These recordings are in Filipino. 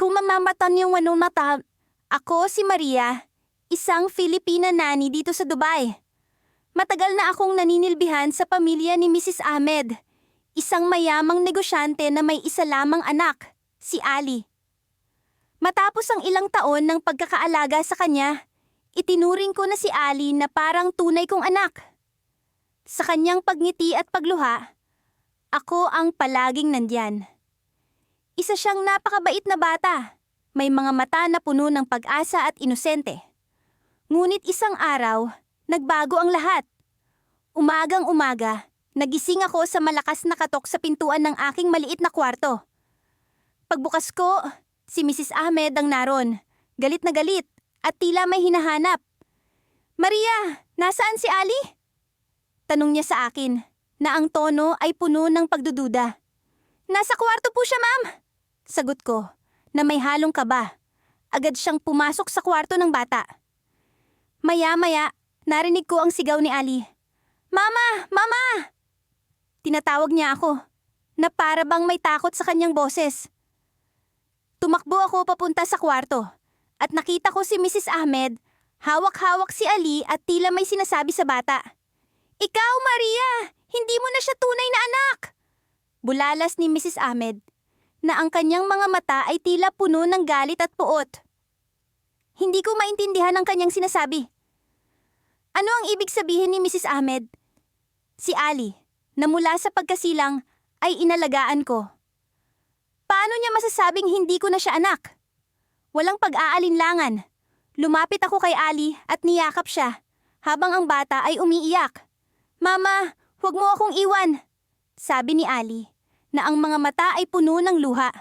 Rumamamatan yung mata. Ako si Maria, isang Filipina nani dito sa Dubai. Matagal na akong naninilbihan sa pamilya ni Mrs. Ahmed, isang mayamang negosyante na may isa lamang anak, si Ali. Matapos ang ilang taon ng pagkakaalaga sa kanya, itinuring ko na si Ali na parang tunay kong anak. Sa kanyang pagngiti at pagluha, ako ang palaging nandyan. Isa siyang napakabait na bata, may mga mata na puno ng pag-asa at inosente. Ngunit isang araw, nagbago ang lahat. Umagang-umaga, nagising ako sa malakas na katok sa pintuan ng aking maliit na kwarto. Pagbukas ko, si Mrs. Ahmed ang naroon, galit na galit at tila may hinahanap. "Maria, nasaan si Ali?" Tanong niya sa akin, na ang tono ay puno ng pagdududa. "Nasa kwarto po siya, ma'am." Sagot ko, na may halong kaba. Agad siyang pumasok sa kwarto ng bata. Maya-maya, narinig ko ang sigaw ni Ali. "Mama! Mama!" Tinatawag niya ako, na para bang may takot sa kanyang boses. Tumakbo ako papunta sa kwarto, at nakita ko si Mrs. Ahmed, hawak-hawak si Ali at tila may sinasabi sa bata. "Ikaw, Maria! Hindi mo na siya tunay na anak!" Bulalas ni Mrs. Ahmed, na ang kanyang mga mata ay tila puno ng galit at puot. Hindi ko maintindihan ang kanyang sinasabi. Ano ang ibig sabihin ni Mrs. Ahmed? Si Ali, na mula sa pagkasilang, ay inalagaan ko. Paano niya masasabing hindi ko na siya anak? Walang pag-aalinlangan. Lumapit ako kay Ali at niyakap siya, habang ang bata ay umiiyak. "Mama, huwag mo akong iwan," sabi ni Ali, na ang mga mata ay puno ng luha.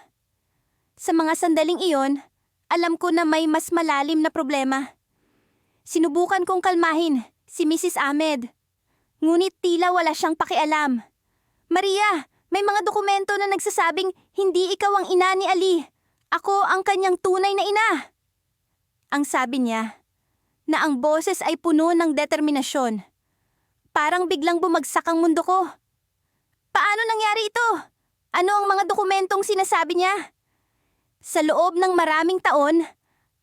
Sa mga sandaling iyon, alam ko na may mas malalim na problema. Sinubukan kong kalmahin si Mrs. Ahmed, ngunit tila wala siyang pakialam. "Maria, may mga dokumento na nagsasabing hindi ikaw ang ina ni Ali. Ako ang kanyang tunay na ina." Ang sabi niya, na ang boses ay puno ng determinasyon. Parang biglang bumagsak ang mundo ko. Paano nangyari ito? Ano ang mga dokumentong sinasabi niya? Sa loob ng maraming taon,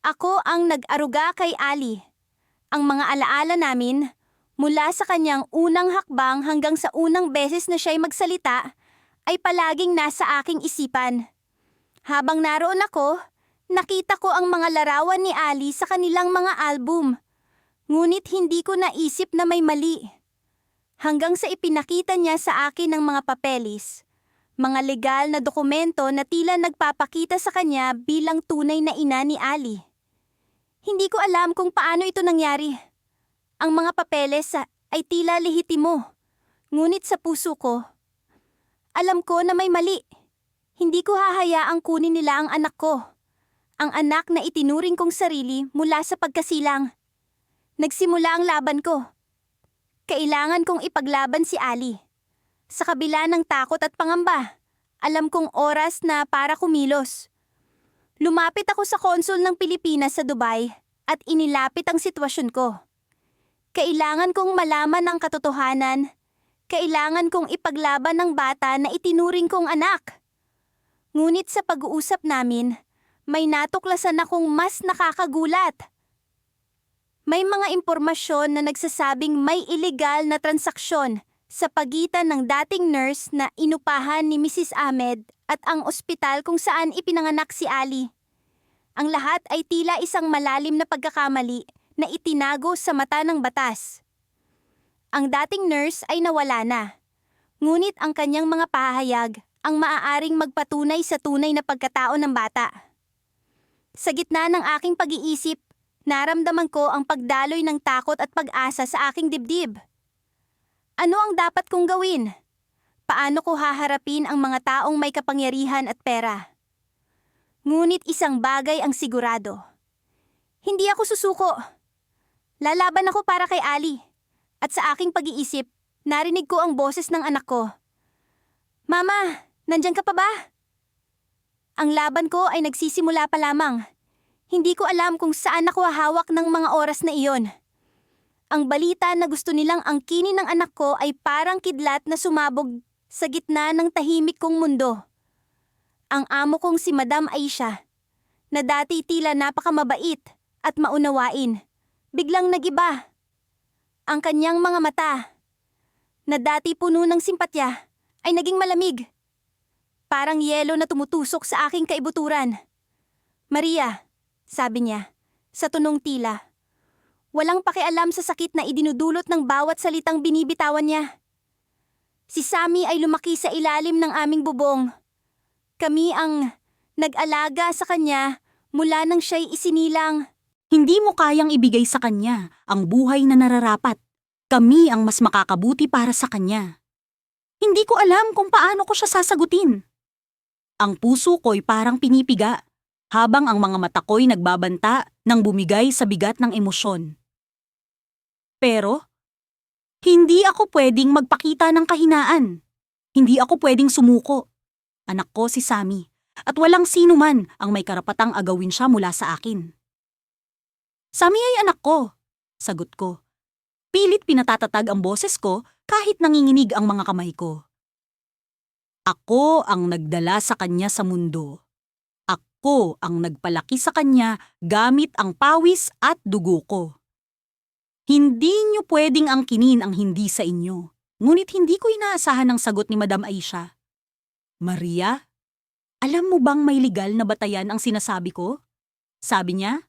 ako ang nag-aruga kay Ali. Ang mga alaala namin, mula sa kanyang unang hakbang hanggang sa unang beses na siya'y magsalita, ay palaging nasa aking isipan. Habang naroon ako, nakita ko ang mga larawan ni Ali sa kanilang mga album. Ngunit hindi ko naisip na may mali. Hanggang sa ipinakita niya sa akin ng mga papeles, mga legal na dokumento na tila nagpapakita sa kanya bilang tunay na ina ni Ali. Hindi ko alam kung paano ito nangyari. Ang mga papeles ay tila lehitimo, ngunit sa puso ko, alam ko na may mali. Hindi ko hahayaang kunin nila ang anak ko, ang anak na itinuring kong sarili mula sa pagkasilang. Nagsimula ang laban ko. Kailangan kong ipaglaban si Ali. Sa kabila ng takot at pangamba, alam kong oras na para kumilos. Lumapit ako sa konsul ng Pilipinas sa Dubai at inilapit ang sitwasyon ko. Kailangan kong malaman ang katotohanan. Kailangan kong ipaglaban ang bata na itinuring kong anak. Ngunit sa pag-uusap namin, may natuklasan akong mas nakakagulat. May mga impormasyon na nagsasabing may ilegal na transaksyon sa pagitan ng dating nurse na inupahan ni Mrs. Ahmed at ang ospital kung saan ipinanganak si Ali. Ang lahat ay tila isang malalim na pagkakamali na itinago sa mata ng batas. Ang dating nurse ay nawala na, ngunit ang kanyang mga pahayag ang maaaring magpatunay sa tunay na pagkatao ng bata. Sa gitna ng aking pag-iisip, naramdaman ko ang pagdaloy ng takot at pag-asa sa aking dibdib. Ano ang dapat kong gawin? Paano ko haharapin ang mga taong may kapangyarihan at pera? Ngunit isang bagay ang sigurado. Hindi ako susuko. Lalaban ako para kay Ali. At sa aking pag-iisip, narinig ko ang boses ng anak ko. "Mama, nandyan ka pa ba?" Ang laban ko ay nagsisimula pa lamang. Hindi ko alam kung saan ako hawak ng mga oras na iyon. Ang balita na gusto nilang angkinin ng anak ko ay parang kidlat na sumabog sa gitna ng tahimik kong mundo. Ang amo kong si Madam Aisha, na dati tila napakamabait at maunawain, biglang nagiba. Ang kanyang mga mata, na dati puno ng simpatya, ay naging malamig. Parang yelo na tumutusok sa aking kaibuturan. Maria, sabi niya, sa tunong tila. Walang pakialam sa sakit na idinudulot ng bawat salitang binibitawan niya. Si Sammy ay lumaki sa ilalim ng aming bubong. Kami ang nag-alaga sa kanya mula nang siya'y isinilang. Hindi mo kayang ibigay sa kanya ang buhay na nararapat. Kami ang mas makakabuti para sa kanya. Hindi ko alam kung paano ko siya sasagutin. Ang puso ko'y parang pinipiga, habang ang mga mata ko'y nagbabanta nang bumigay sa bigat ng emosyon. Pero, hindi ako pwedeng magpakita ng kahinaan. Hindi ako pwedeng sumuko. Anak ko si Sammy, at walang sino man ang may karapatang agawin siya mula sa akin. Sammy ay anak ko, sagot ko. Pilit pinatatatag ang boses ko kahit nanginginig ang mga kamay ko. Ako ang nagdala sa kanya sa mundo. Ako ang nagpalaki sa kanya gamit ang pawis at dugo ko. Hindi niyo pwedeng angkinin ang hindi sa inyo. Ngunit hindi ko inaasahan ang sagot ni Madam Aisha. Maria, alam mo bang may legal na batayan ang sinasabi ko? Sabi niya,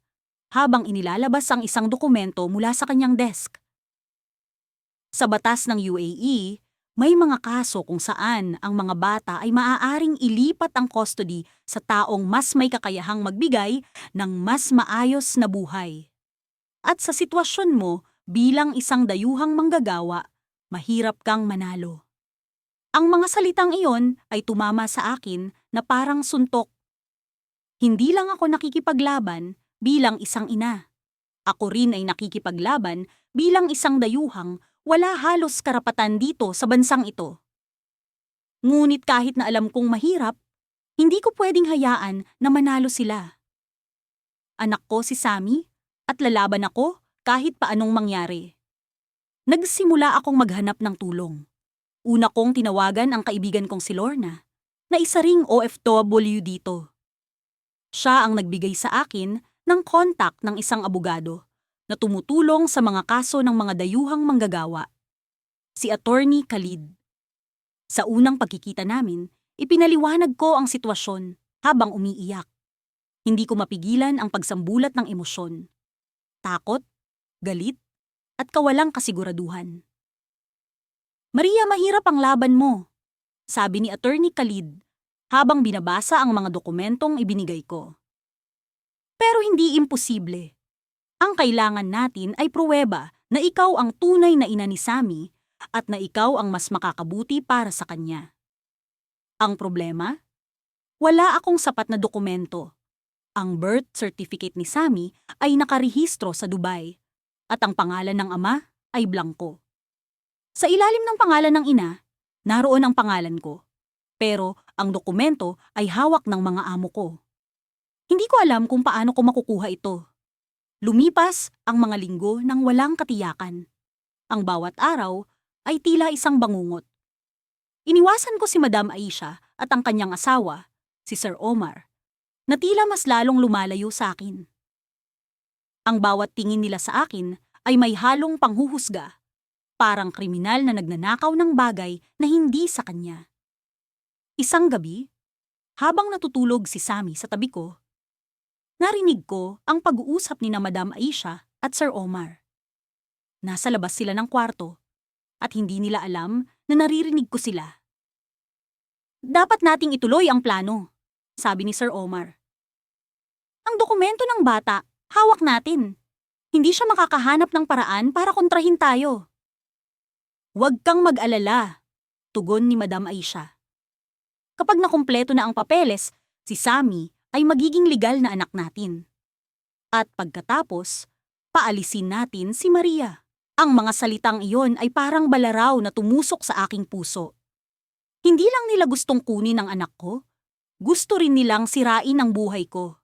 habang inilalabas ang isang dokumento mula sa kanyang desk. Sa batas ng UAE, may mga kaso kung saan ang mga bata ay maaaring ilipat ang custody sa taong mas may kakayahang magbigay ng mas maayos na buhay. At sa sitwasyon mo bilang isang dayuhang manggagawa, mahirap kang manalo. Ang mga salitang iyon ay tumama sa akin na parang suntok. Hindi lang ako nakikipaglaban bilang isang ina. Ako rin ay nakikipaglaban bilang isang dayuhang wala halos karapatan dito sa bansang ito. Ngunit kahit na alam kong mahirap, hindi ko pwedeng hayaan na manalo sila. Anak ko si Sammy at lalaban ako kahit paanong mangyari. Nagsimula akong maghanap ng tulong. Una kong tinawagan ang kaibigan kong si Lorna, na isa ring OFW dito. Siya ang nagbigay sa akin ng kontak ng isang abogado na tumutulong sa mga kaso ng mga dayuhang manggagawa, si Attorney Khalid. Sa unang pagkikita namin, ipinaliwanag ko ang sitwasyon habang umiiyak. Hindi ko mapigilan ang pagsambulat ng emosyon. Takot, galit, at kawalang kasiguraduhan. Maria, mahirap ang laban mo, sabi ni Attorney Khalid habang binabasa ang mga dokumentong ibinigay ko. Pero hindi imposible. Ang kailangan natin ay pruweba na ikaw ang tunay na ina ni Sammy at na ikaw ang mas makakabuti para sa kanya. Ang problema? Wala akong sapat na dokumento. Ang birth certificate ni Sammy ay nakarehistro sa Dubai at ang pangalan ng ama ay blanko. Sa ilalim ng pangalan ng ina, naroon ang pangalan ko. Pero ang dokumento ay hawak ng mga amo ko. Hindi ko alam kung paano ko makukuha ito. Lumipas ang mga linggo nang walang katiyakan. Ang bawat araw ay tila isang bangungot. Iniwasan ko si Madam Aisha at ang kanyang asawa, si Sir Omar, na tila mas lalong lumalayo sa akin. Ang bawat tingin nila sa akin ay may halong panghuhusga, parang kriminal na nagnanakaw ng bagay na hindi sa kanya. Isang gabi, habang natutulog si Sammy sa tabi ko, narinig ko ang pag-uusap ni na Madam Aisha at Sir Omar. Nasa labas sila ng kwarto at hindi nila alam na naririnig ko sila. Dapat nating ituloy ang plano, sabi ni Sir Omar. Ang dokumento ng bata, hawak natin. Hindi siya makakahanap ng paraan para kontrahin tayo. Huwag kang mag-alala, tugon ni Madam Aisha. Kapag nakumpleto na ang papeles, si Sammy ay magiging legal na anak natin. At pagkatapos, paalisin natin si Maria. Ang mga salitang iyon ay parang balaraw na tumusok sa aking puso. Hindi lang nila gustong kunin ang anak ko, gusto rin nilang sirain ang buhay ko.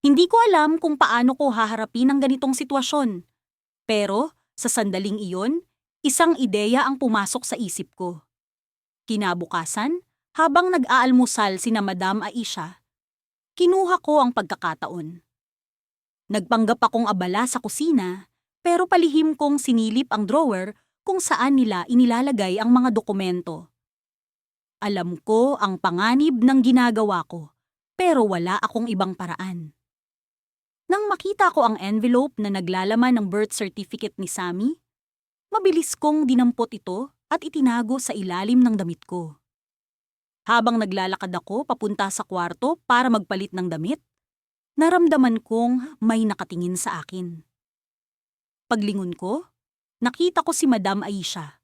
Hindi ko alam kung paano ko haharapin ang ganitong sitwasyon. Pero sa sandaling iyon, isang ideya ang pumasok sa isip ko. Kinabukasan, habang nag-aalmusal sina Madam Aisha, Kinuha ko ang pagkakataon. Nagpanggap akong abala sa kusina, pero palihim kong sinilip ang drawer kung saan nila inilalagay ang mga dokumento. Alam ko ang panganib ng ginagawa ko, pero wala akong ibang paraan. Nang makita ko ang envelope na naglalaman ng birth certificate ni Sammy, mabilis kong dinampot ito at itinago sa ilalim ng damit ko. Habang naglalakad ako papunta sa kwarto para magpalit ng damit, naramdaman kong may nakatingin sa akin. Paglingon ko, nakita ko si Madam Aisha.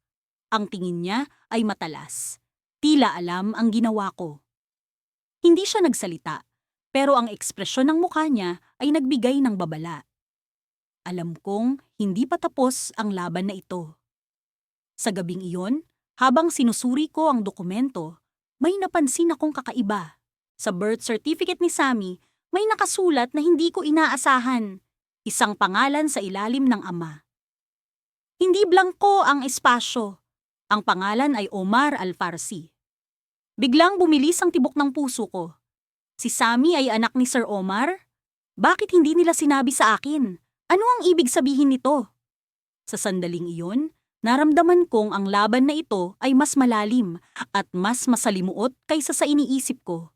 Ang tingin niya ay matalas. Tila alam ang ginawa ko. Hindi siya nagsalita, pero ang ekspresyon ng mukha niya ay nagbigay ng babala. Alam kong hindi pa tapos ang laban na ito. Sa gabing iyon, habang sinusuri ko ang dokumento, may napansin akong kakaiba. Sa birth certificate ni Sammy, may nakasulat na hindi ko inaasahan. Isang pangalan sa ilalim ng ama. Hindi blangko ang espasyo. Ang pangalan ay Omar Alfarsi. Biglang bumilis ang tibok ng puso ko. Si Sammy ay anak ni Sir Omar? Bakit hindi nila sinabi sa akin? Ano ang ibig sabihin nito? Sa sandaling iyon, naramdaman kong ang laban na ito ay mas malalim at mas masalimuot kaysa sa iniisip ko.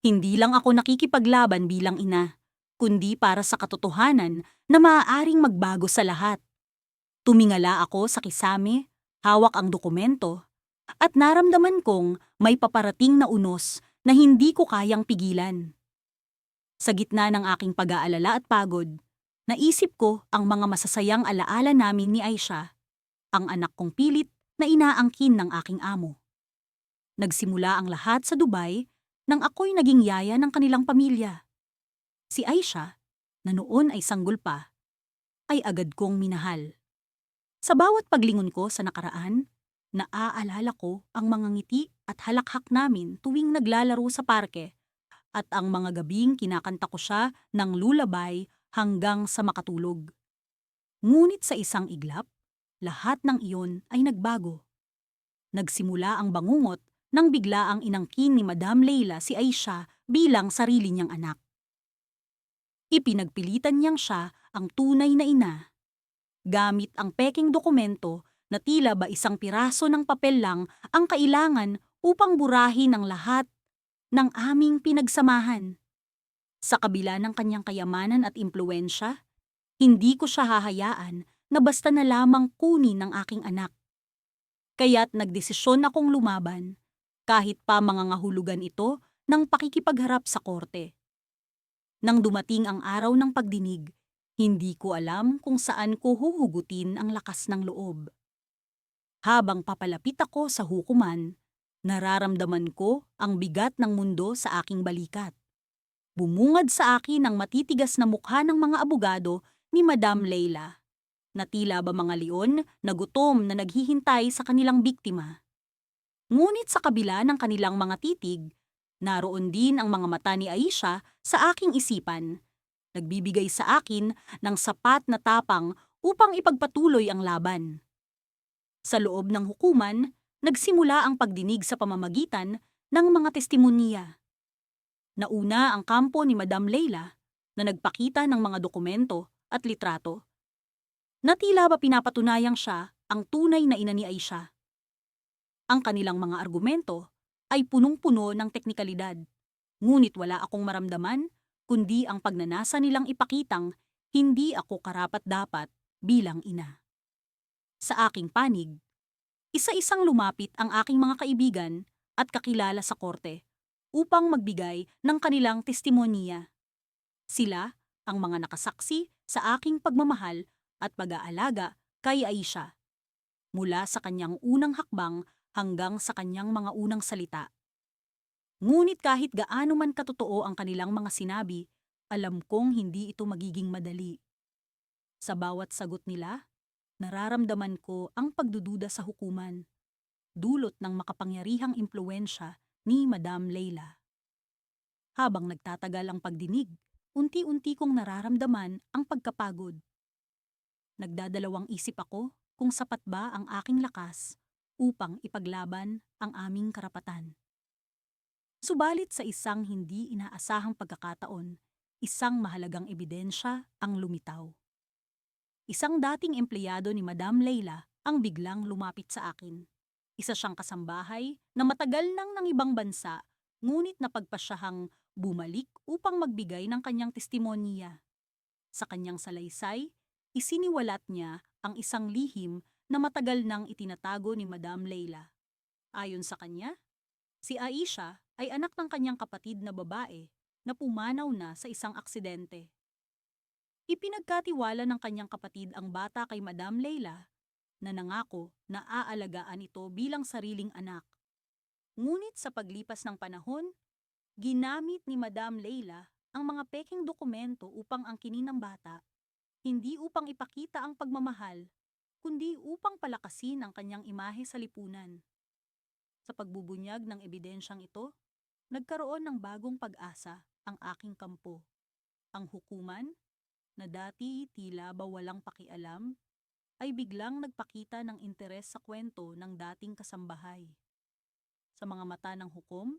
Hindi lang ako nakikipaglaban bilang ina, kundi para sa katotohanan na maaaring magbago sa lahat. Tumingala ako sa kisame, hawak ang dokumento, at naramdaman kong may paparating na unos na hindi ko kayang pigilan. Sa gitna ng aking pag-aalala at pagod, naisip ko ang mga masasayang alaala namin ni Aisha, ang anak kong pilit na inaangkin ng aking amo. Nagsimula ang lahat sa Dubai nang ako'y naging yaya ng kanilang pamilya. Si Aisha, na noon ay sanggol pa, ay agad kong minahal. Sa bawat paglingon ko sa nakaraan, naaalala ko ang mga ngiti at halakhak namin tuwing naglalaro sa parke at ang mga gabing kinakanta ko siya ng lullaby hanggang sa makatulog. Ngunit sa isang iglap, lahat ng iyon ay nagbago. Nagsimula ang bangungot nang bigla ang inangkin ni Madam Leila si Aisha bilang sarili niyang anak. Ipinagpilitan niyang siya ang tunay na ina. Gamit ang peking dokumento na tila ba isang piraso ng papel lang ang kailangan upang burahin ang lahat ng aming pinagsamahan. Sa kabila ng kanyang kayamanan at impluwensya, hindi ko siya hahayaan na basta na lamang kunin ng aking anak. Kaya't nagdesisyon akong lumaban, kahit pa mangangahulugan ito ng pakikipagharap sa korte. Nang dumating ang araw ng pagdinig, hindi ko alam kung saan ko huhugutin ang lakas ng loob. Habang papalapit ako sa hukuman, nararamdaman ko ang bigat ng mundo sa aking balikat. Bumungad sa akin ang matitigas na mukha ng mga abogado ni Madam Leila, na tila ba mga leon na gutom na naghihintay sa kanilang biktima. Ngunit sa kabila ng kanilang mga titig, naroon din ang mga mata ni Aisha sa aking isipan, nagbibigay sa akin ng sapat na tapang upang ipagpatuloy ang laban. Sa loob ng hukuman, nagsimula ang pagdinig sa pamamagitan ng mga testimonya. Nauna ang kampo ni Madam Leila na nagpakita ng mga dokumento at litrato na tila ba pinapatunayang siya ang tunay na ina ni Aisha. Ang kanilang mga argumento ay punong-puno ng teknikalidad, ngunit wala akong maramdaman kundi ang pagnanasa nilang ipakitang hindi ako karapat-dapat bilang ina. Sa aking panig, isa-isang lumapit ang aking mga kaibigan at kakilala sa korte upang magbigay ng kanilang testimonya. Sila ang mga nakasaksi sa aking pagmamahal at pag-aalaga kay Aisha, mula sa kanyang unang hakbang hanggang sa kanyang mga unang salita. Ngunit kahit gaano man katotoo ang kanilang mga sinabi, alam kong hindi ito magiging madali. Sa bawat sagot nila, nararamdaman ko ang pagdududa sa hukuman, dulot ng makapangyarihang impluwensya ni Madam Leila. Habang nagtatagal ang pagdinig, unti-unti kong nararamdaman ang pagkapagod. Nagdadalawang isip ako kung sapat ba ang aking lakas upang ipaglaban ang aming karapatan. Subalit sa isang hindi inaasahang pagkakataon, isang mahalagang ebidensya ang lumitaw. Isang dating empleyado ni Madam Leila ang biglang lumapit sa akin. Isa siyang kasambahay na matagal nang ibang bansa, ngunit napagpasyahang bumalik upang magbigay ng kanyang testimonya. Sa kanyang salaysay, isiniwalat niya ang isang lihim na matagal nang itinatago ni Madam Leila. Ayon sa kanya, si Aisha ay anak ng kanyang kapatid na babae na pumanaw na sa isang aksidente. Ipinagkatiwala ng kanyang kapatid ang bata kay Madam Leila na nangako na aalagaan ito bilang sariling anak. Ngunit sa paglipas ng panahon, ginamit ni Madam Leila ang mga peking dokumento upang angkinin ng bata, hindi upang ipakita ang pagmamahal, kundi upang palakasin ang kanyang imahe sa lipunan. Sa pagbubunyag ng ebidensyang ito, nagkaroon ng bagong pag-asa ang aking kampo. Ang hukuman, na dati tila ba walang pakialam, ay biglang nagpakita ng interes sa kwento ng dating kasambahay. Sa mga mata ng hukom,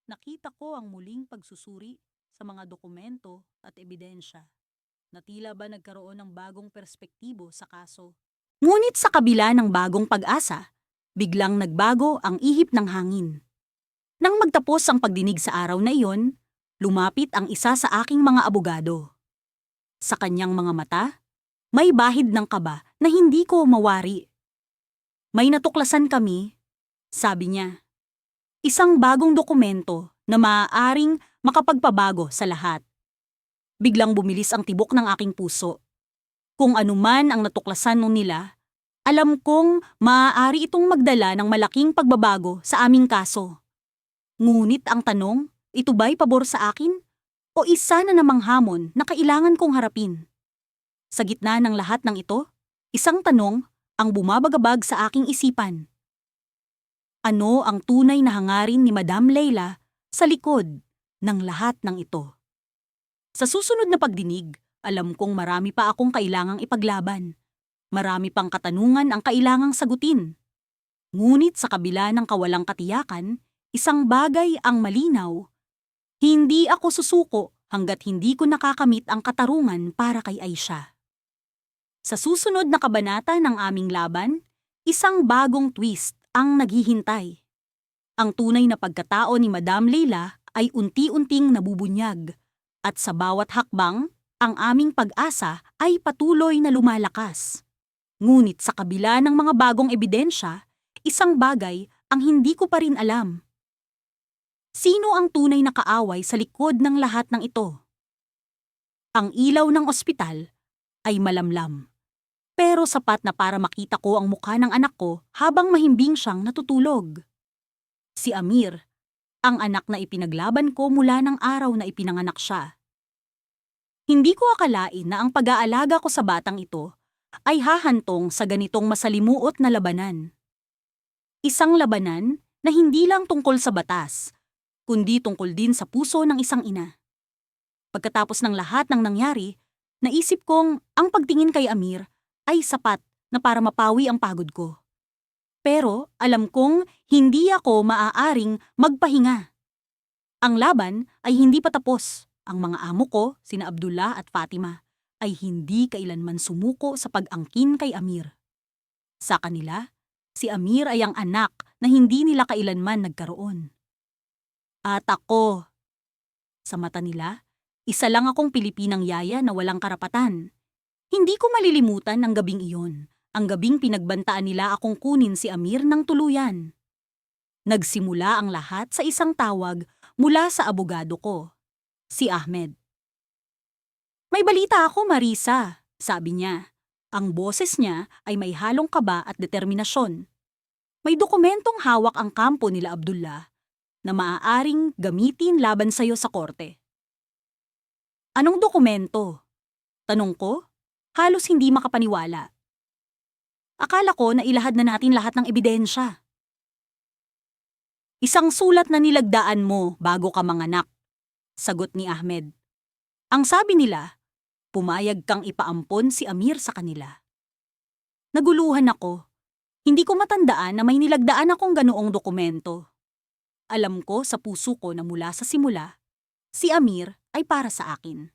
nakita ko ang muling pagsusuri sa mga dokumento at ebidensya, na tila ba nagkaroon ng bagong perspektibo sa kaso. Ngunit sa kabila ng bagong pag-asa, biglang nagbago ang ihip ng hangin. Nang magtapos ang pagdinig sa araw na iyon, lumapit ang isa sa aking mga abogado. Sa kanyang mga mata, may bahid ng kaba na hindi ko mawari. May natuklasan kami, sabi niya. Isang bagong dokumento na maaaring makapagpabago sa lahat. Biglang bumilis ang tibok ng aking puso. Kung anuman ang natuklasan nun nila, alam kong maaari itong magdala ng malaking pagbabago sa aming kaso. Ngunit ang tanong, ito ba'y pabor sa akin? O isa na namang hamon na kailangan kong harapin? Sa gitna ng lahat ng ito, isang tanong ang bumabagabag sa aking isipan. Ano ang tunay na hangarin ni Madam Leila sa likod ng lahat ng ito? Sa susunod na pagdinig, alam kong marami pa akong kailangang ipaglaban. Marami pang katanungan ang kailangang sagutin. Ngunit sa kabila ng kawalang katiyakan, isang bagay ang malinaw. Hindi ako susuko hanggat hindi ko nakakamit ang katarungan para kay Aisha. Sa susunod na kabanata ng aming laban, isang bagong twist ang naghihintay. Ang tunay na pagkatao ni Madam Leila ay unti-unting nabubunyag, at sa bawat hakbang, ang aming pag-asa ay patuloy na lumalakas. Ngunit sa kabila ng mga bagong ebidensya, isang bagay ang hindi ko pa rin alam. Sino ang tunay na kaaway sa likod ng lahat ng ito? Ang ilaw ng ospital ay malamlam, pero sapat na para makita ko ang mukha ng anak ko habang mahimbing siyang natutulog. Si Amir, ang anak na ipinaglaban ko mula ng araw na ipinanganak siya. Hindi ko akalain na ang pag-aalaga ko sa batang ito ay hahantong sa ganitong masalimuot na labanan. Isang labanan na hindi lang tungkol sa batas, kundi tungkol din sa puso ng isang ina. Pagkatapos ng lahat ng nangyari, naisip kong ang pagtingin kay Amir ay sapat na para mapawi ang pagod ko. Pero alam kong hindi ako maaaring magpahinga. Ang laban ay hindi pa tapos. Ang mga amo ko, sina Abdullah at Fatima, ay hindi kailanman sumuko sa pag-angkin kay Amir. Sa kanila, si Amir ay ang anak na hindi nila kailanman nagkaroon. At ako, sa mata nila, isa lang akong Pilipinang yaya na walang karapatan. Hindi ko malilimutan ang gabing iyon, ang gabing pinagbantaan nila akong kunin si Amir ng tuluyan. Nagsimula ang lahat sa isang tawag mula sa abogado ko, si Ahmed. May balita ako, Marisa, sabi niya. Ang boses niya ay may halong kaba at determinasyon. May dokumentong hawak ang kampo nila Abdullah na maaaring gamitin laban sa'yo sa korte. Anong dokumento? Tanong ko, halos hindi makapaniwala. Akala ko na ilahad na natin lahat ng ebidensya. Isang sulat na nilagdaan mo bago ka manganak, sagot ni Ahmed. Ang sabi nila, pumayag kang ipaampon si Amir sa kanila. Naguluhan ako. Hindi ko matandaan na may nilagdaan akong ganoong dokumento. Alam ko sa puso ko na mula sa simula, si Amir ay para sa akin.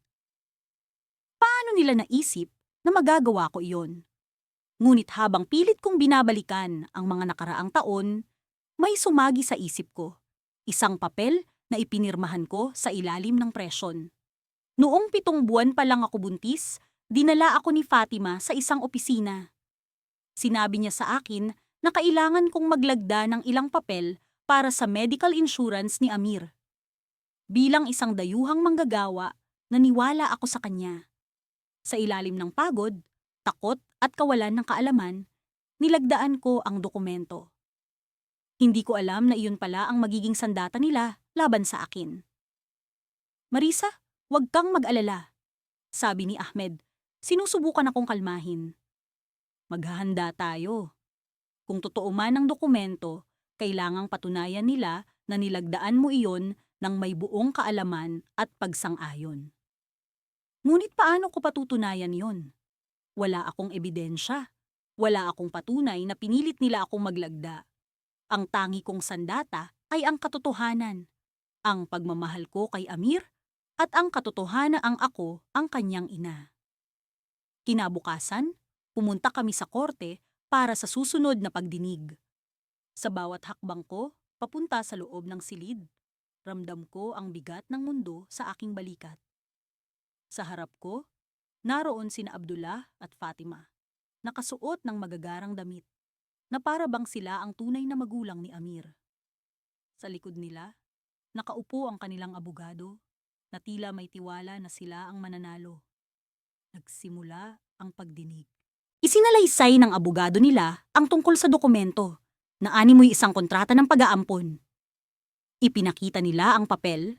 Paano nila naisip na magagawa ko iyon? Ngunit habang pilit kong binabalikan ang mga nakaraang taon, may sumagi sa isip ko. Isang papel na ipinirmahan ko sa ilalim ng presyon. Noong 7 buwan pa lang ako buntis, dinala ako ni Fatima sa isang opisina. Sinabi niya sa akin na kailangan kong maglagda ng ilang papel para sa medical insurance ni Amir. Bilang isang dayuhang manggagawa, naniwala ako sa kanya. Sa ilalim ng pagod, takot at kawalan ng kaalaman, nilagdaan ko ang dokumento. Hindi ko alam na iyon pala ang magiging sandata nila laban sa akin. Marisa, huwag kang mag-alala, sabi ni Ahmed. Sinusubukan akong kalmahin. Maghahanda tayo. Kung totoo man ang dokumento, kailangang patunayan nila na nilagdaan mo iyon ng may buong kaalaman at pagsang-ayon. Ngunit paano ko patutunayan yon? Wala akong ebidensya. Wala akong patunay na pinilit nila akong maglagda. Ang tangi kong sandata ay ang katotohanan, ang pagmamahal ko kay Amir at ang katotohanan ang ako ang kanyang ina. Kinabukasan, pumunta kami sa korte para sa susunod na pagdinig. Sa bawat hakbang ko, papunta sa loob ng silid, ramdam ko ang bigat ng mundo sa aking balikat. Sa harap ko, naroon sina Abdullah at Fatima, nakasuot ng magagarang damit, na para bang sila ang tunay na magulang ni Amir. Sa likod nila, nakaupo ang kanilang abogado, na tila may tiwala na sila ang mananalo. Nagsimula ang pagdinig. Isinalaysay ng abogado nila ang tungkol sa dokumento na animoy isang kontrata ng pag-aampon. Ipinakita nila ang papel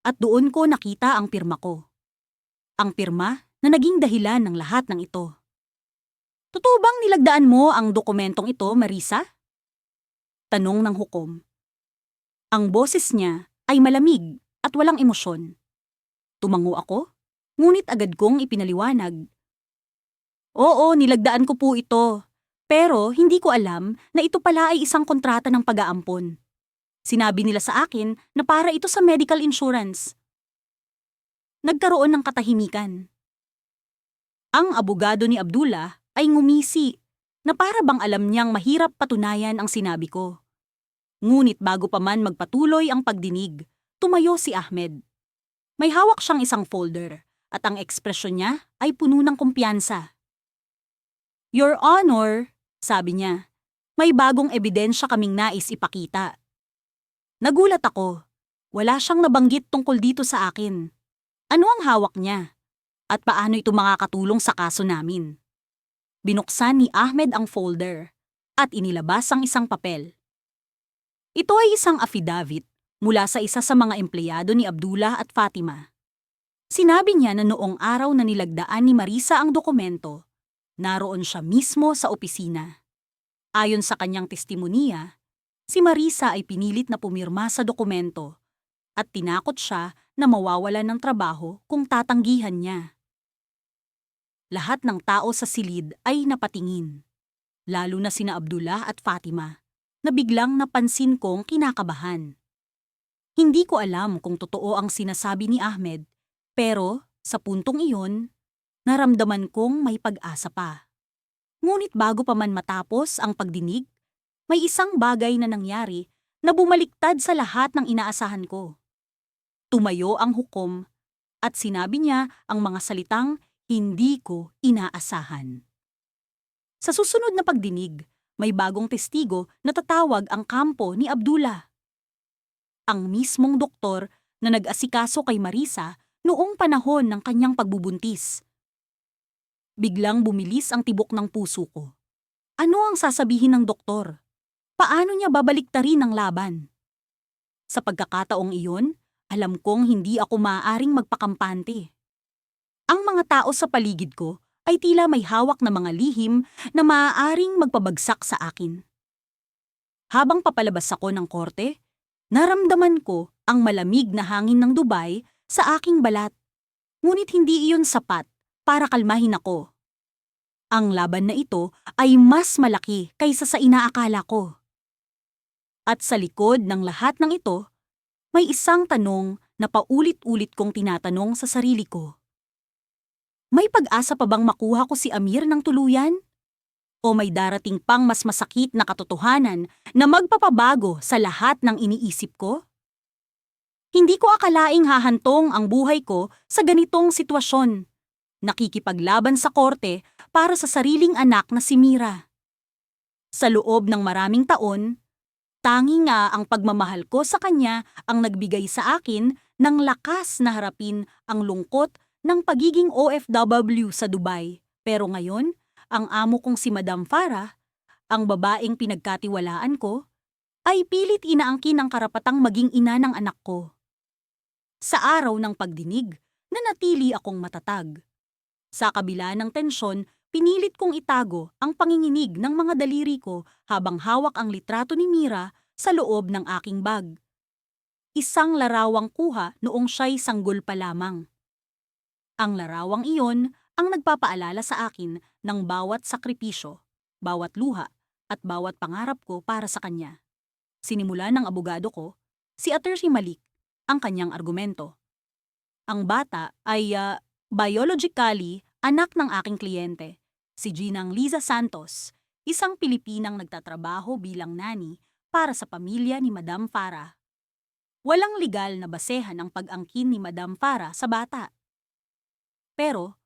at doon ko nakita ang pirma ko. Ang pirma na naging dahilan ng lahat ng ito. Totoo bang nilagdaan mo ang dokumentong ito, Marisa? Tanong ng hukom. Ang boses niya ay malamig at walang emosyon. Tumango ako, ngunit agad kong ipinaliwanag. Oo, nilagdaan ko po ito. Pero hindi ko alam na ito pala ay isang kontrata ng pag-aampon. Sinabi nila sa akin na para ito sa medical insurance. Nagkaroon ng katahimikan. Ang abogado ni Abdullah ay ngumisi na para bang alam niyang mahirap patunayan ang sinabi ko. Ngunit bago pa man magpatuloy ang pagdinig, tumayo si Ahmed. May hawak siyang isang folder at ang ekspresyon niya ay puno ng kumpiyansa. Your Honor, sabi niya, may bagong ebidensya kaming nais ipakita. Nagulat ako. Wala siyang nabanggit tungkol dito sa akin. Ano ang hawak niya? At paano ito makakatulong sa kaso namin? Binuksan ni Ahmed ang folder at inilabas ang isang papel. Ito ay isang affidavit mula sa isa sa mga empleyado ni Abdullah at Fatima. Sinabi niya na noong araw na nilagdaan ni Marisa ang dokumento, naroon siya mismo sa opisina. Ayon sa kanyang testimonya, si Marisa ay pinilit na pumirma sa dokumento at tinakot siya na mawawalan ng trabaho kung tatanggihan niya. Lahat ng tao sa silid ay napatingin, lalo na sina Abdullah at Fatima, na biglang napansin kong kinakabahan. Hindi ko alam kung totoo ang sinasabi ni Ahmed, pero sa puntong iyon, naramdaman kong may pag-asa pa. Ngunit bago pa man matapos ang pagdinig, may isang bagay na nangyari na bumaliktad sa lahat ng inaasahan ko. Tumayo ang hukom at sinabi niya ang mga salitang hindi ko inaasahan. Sa susunod na pagdinig, may bagong testigo na tatawag ang kampo ni Abdullah. Ang mismong doktor na nag-asikaso kay Marisa noong panahon ng kanyang pagbubuntis. Biglang bumilis ang tibok ng puso ko. Ano ang sasabihin ng doktor? Paano niya babaliktarin ang laban? Sa pagkakataong iyon, alam kong hindi ako maaaring magpakampante. Ang mga tao sa paligid ko ay tila may hawak na mga lihim na maaaring magpabagsak sa akin. Habang papalabas ako ng korte, naramdaman ko ang malamig na hangin ng Dubai sa aking balat. Ngunit hindi iyon sapat para kalmahin ako. Ang laban na ito ay mas malaki kaysa sa inaakala ko. At sa likod ng lahat ng ito, may isang tanong na paulit-ulit kong tinatanong sa sarili ko. May pag-asa pa bang makuha ko si Amir ng tuluyan? O may darating pang mas masakit na katotohanan na magpapabago sa lahat ng iniisip ko? Hindi ko akalaing hahantong ang buhay ko sa ganitong sitwasyon. Nakikipaglaban sa korte para sa sariling anak na si Mira. Sa loob ng maraming taon, tanging nga ang pagmamahal ko sa kanya ang nagbigay sa akin ng lakas na harapin ang lungkot ng pagiging OFW sa Dubai. Pero ngayon, ang amo kong si Madam Farah, ang babaeng pinagkatiwalaan ko, ay pilit inaangkin ang karapatang maging ina ng anak ko. Sa araw ng pagdinig, nanatili akong matatag. Sa kabila ng tensyon, pinilit kong itago ang panginginig ng mga daliri ko habang hawak ang litrato ni Mira sa loob ng aking bag. Isang larawang kuha noong siya'y sanggol pa lamang. Ang larawang iyon ang nagpapaalala sa akin ng bawat sakripisyo, bawat luha, at bawat pangarap ko para sa kanya. Sinimula ng abogado ko, si Attorney Malik, ang kanyang argumento. Ang bata ay biologically anak ng aking kliyente, si Ginang Liza Santos, isang Pilipinang nagtatrabaho bilang nani para sa pamilya ni Madam Farah. Walang legal na basehan ang pag-angkin ni Madam Farah sa bata. Pero,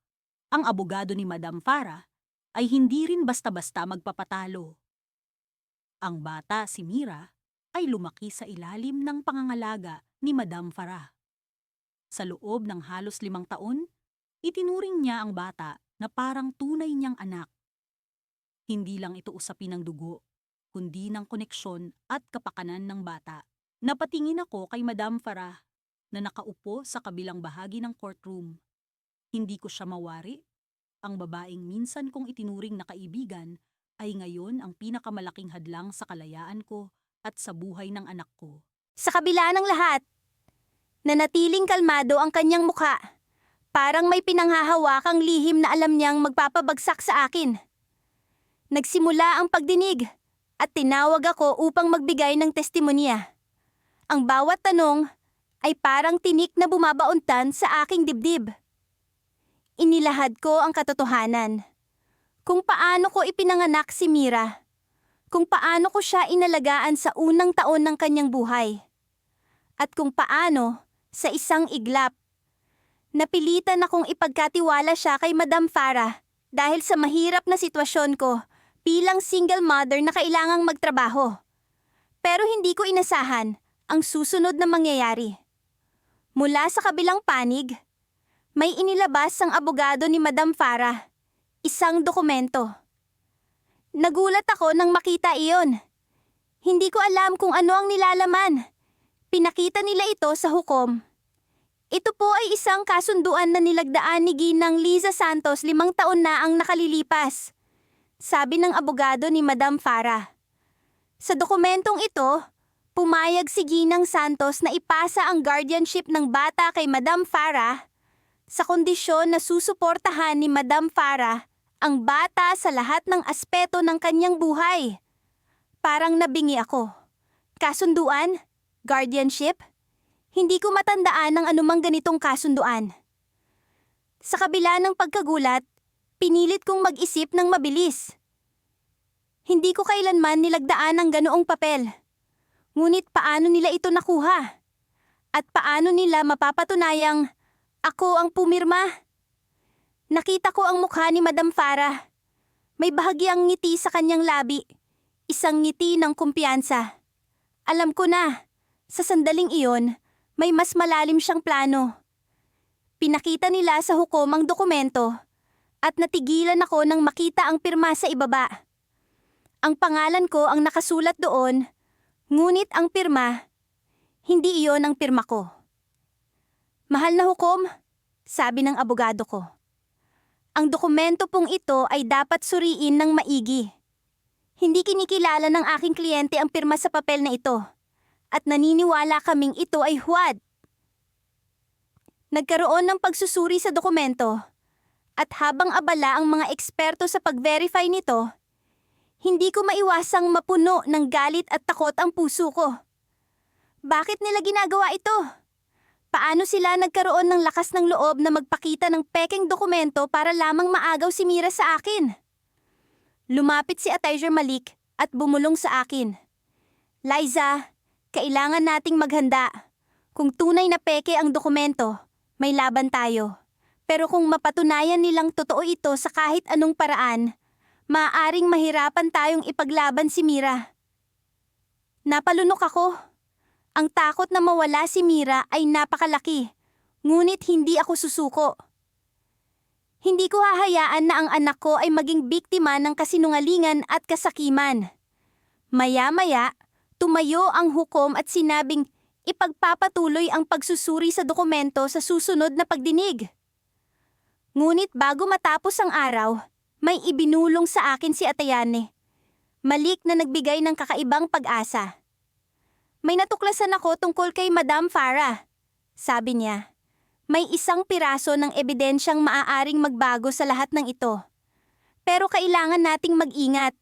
ang abogado ni Madam Farah ay hindi rin basta-basta magpapatalo. Ang bata, si Mira, ay lumaki sa ilalim ng pangangalaga ni Madam Farah. Sa loob ng halos 5 taon, itinuring niya ang bata na parang tunay niyang anak. Hindi lang ito usapin ng dugo, kundi ng koneksyon at kapakanan ng bata. Napatingin ako kay Madam Farah na nakaupo sa kabilang bahagi ng courtroom. Hindi ko siya mawari. Ang babaeng minsan kong itinuring na kaibigan ay ngayon ang pinakamalaking hadlang sa kalayaan ko at sa buhay ng anak ko. Sa kabila ng lahat, nanatiling kalmado ang kanyang mukha. Parang may pinanghahawakang lihim na alam niyang magpapabagsak sa akin. Nagsimula ang pagdinig at tinawag ako upang magbigay ng testimonya. Ang bawat tanong ay parang tinik na bumabauntan sa aking dibdib. Inilahad ko ang katotohanan. Kung paano ko ipinanganak si Mira. Kung paano ko siya inalagaan sa unang taon ng kanyang buhay. At kung paano, sa isang iglap, napilitan akong ipagkatiwala siya kay Madam Farah dahil sa mahirap na sitwasyon ko bilang single mother na kailangang magtrabaho. Pero hindi ko inasahan ang susunod na mangyayari. Mula sa kabilang panig, may inilabas ang abogado ni Madam Farah, isang dokumento. Nagulat ako nang makita iyon. Hindi ko alam kung ano ang nilalaman. Pinakita nila ito sa hukom. Ito po ay isang kasunduan na nilagdaan ni Ginang Liza Santos 5 taon na ang nakalilipas. Sabi ng abogado ni Madam Farah. Sa dokumentong ito, pumayag si Ginang Santos na ipasa ang guardianship ng bata kay Madam Farah sa kondisyon na susuportahan ni Madam Farah ang bata sa lahat ng aspeto ng kanyang buhay. Parang nabingi ako. Kasunduan? Guardianship? Hindi ko matandaan ang anumang ganitong kasunduan. Sa kabila ng pagkagulat, pinilit kong mag-isip ng mabilis. Hindi ko kailanman nilagdaan ang ganoong papel. Ngunit paano nila ito nakuha? At paano nila mapapatunayang ako ang pumirma? Nakita ko ang mukha ni Madam Farah. May bahagyang ngiti sa kanyang labi. Isang ngiti ng kumpiyansa. Alam ko na, sa sandaling iyon, may mas malalim siyang plano. Pinakita nila sa hukom ang dokumento at natigilan ako nang makita ang pirma sa ibaba. Ang pangalan ko ang nakasulat doon, ngunit ang pirma, hindi iyon ang pirma ko. Mahal na hukom, sabi ng abogado ko. Ang dokumento pong ito ay dapat suriin ng maigi. Hindi kinikilala ng aking kliyente ang pirma sa papel na ito at naniniwala kaming ito ay huwad. Nagkaroon ng pagsusuri sa dokumento at habang abala ang mga eksperto sa pag-verify nito, Hindi ko maiwasang mapuno ng galit at takot ang puso ko. Bakit nila ginagawa ito? Paano sila nagkaroon ng lakas ng loob na magpakita ng pekeng dokumento para lamang maagaw si Mira sa akin? Lumapit si Ataijer Malik at bumulong sa akin. Liza, kailangan nating maghanda. Kung tunay na peke ang dokumento, may laban tayo. Pero kung mapatunayan nilang totoo ito sa kahit anong paraan, maaaring mahirapan tayong ipaglaban si Mira. Napalunok ako. Ang takot na mawala si Mira ay napakalaki, ngunit hindi ako susuko. Hindi ko hahayaan na ang anak ko ay maging biktima ng kasinungalingan at kasakiman. Maya-maya, tumayo ang hukom at sinabing ipagpapatuloy ang pagsusuri sa dokumento sa susunod na pagdinig. Ngunit bago matapos ang araw, may ibinulong sa akin si Atayane. Malik na nagbigay ng kakaibang pag-asa. May natuklasan ako tungkol kay Madam Farah. Sabi niya, may isang piraso ng ebidensyang maaaring magbago sa lahat ng ito. Pero kailangan nating mag-ingat.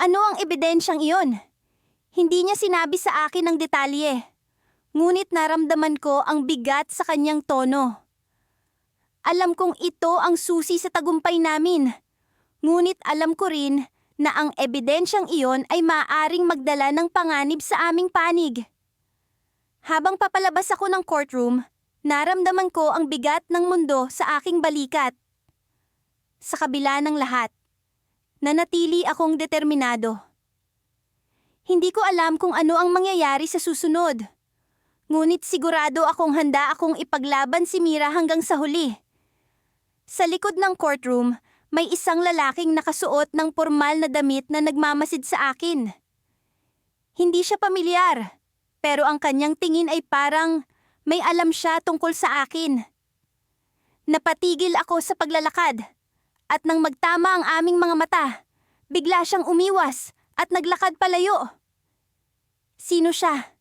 Ano ang ebidensyang iyon? Hindi niya sinabi sa akin ng detalye. Ngunit naramdaman ko ang bigat sa kanyang tono. Alam kong ito ang susi sa tagumpay namin. Ngunit alam ko rin na ang ebidensyang iyon ay maaaring magdala ng panganib sa aming panig. Habang papalabas ako ng courtroom, naramdaman ko ang bigat ng mundo sa aking balikat. Sa kabila ng lahat, nanatili akong determinado. Hindi ko alam kung ano ang mangyayari sa susunod. Ngunit sigurado akong handa akong ipaglaban si Mira hanggang sa huli. Sa likod ng courtroom, may isang lalaking nakasuot ng pormal na damit na nagmamasid sa akin. Hindi siya pamilyar, pero ang kanyang tingin ay parang may alam siya tungkol sa akin. Napatigil ako sa paglalakad, at nang magtama ang aming mga mata, bigla siyang umiwas at naglakad palayo. Sino siya?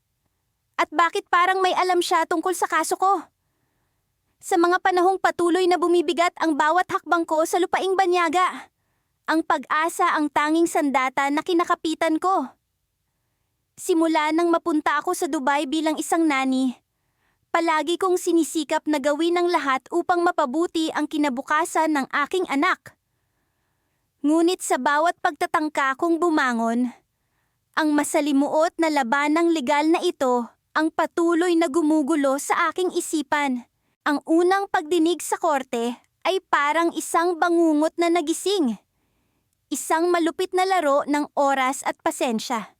At bakit parang may alam siya tungkol sa kaso ko? Sa mga panahong patuloy na bumibigat ang bawat hakbang ko sa lupaing banyaga, ang pag-asa ang tanging sandata na kinakapitan ko. Simula nang mapunta ako sa Dubai bilang isang nani, palagi kong sinisikap na gawin ang lahat upang mapabuti ang kinabukasan ng aking anak. Ngunit sa bawat pagtatangka kong bumangon, ang masalimuot na labanang legal na ito ang patuloy na gumugulo sa aking isipan. Ang unang pagdinig sa korte ay parang isang bangungot na nagising. Isang malupit na laro ng oras at pasensya.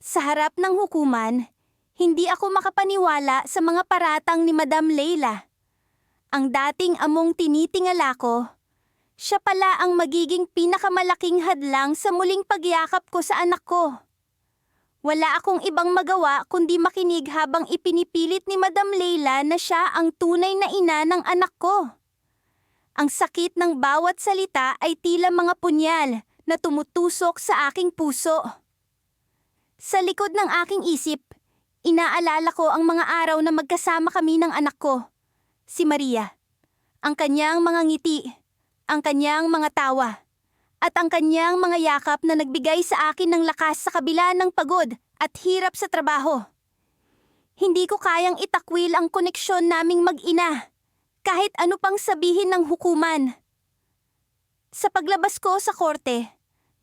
Sa harap ng hukuman, hindi ako makapaniwala sa mga paratang ni Madam Leila. Ang dating among tinitingala ko, siya pala ang magiging pinakamalaking hadlang sa muling pagyakap ko sa anak ko. Wala akong ibang magawa kundi makinig habang ipinipilit ni Madam Leila na siya ang tunay na ina ng anak ko. Ang sakit ng bawat salita ay tila mga punyal na tumutusok sa aking puso. Sa likod ng aking isip, inaalala ko ang mga araw na magkasama kami ng anak ko, si Maria. Ang kanyang mga ngiti, ang kanyang mga tawa, at ang kanyang mga yakap na nagbigay sa akin ng lakas sa kabila ng pagod at hirap sa trabaho. Hindi ko kayang itakwil ang koneksyon naming mag-ina, kahit ano pang sabihin ng hukuman. Sa paglabas ko sa korte,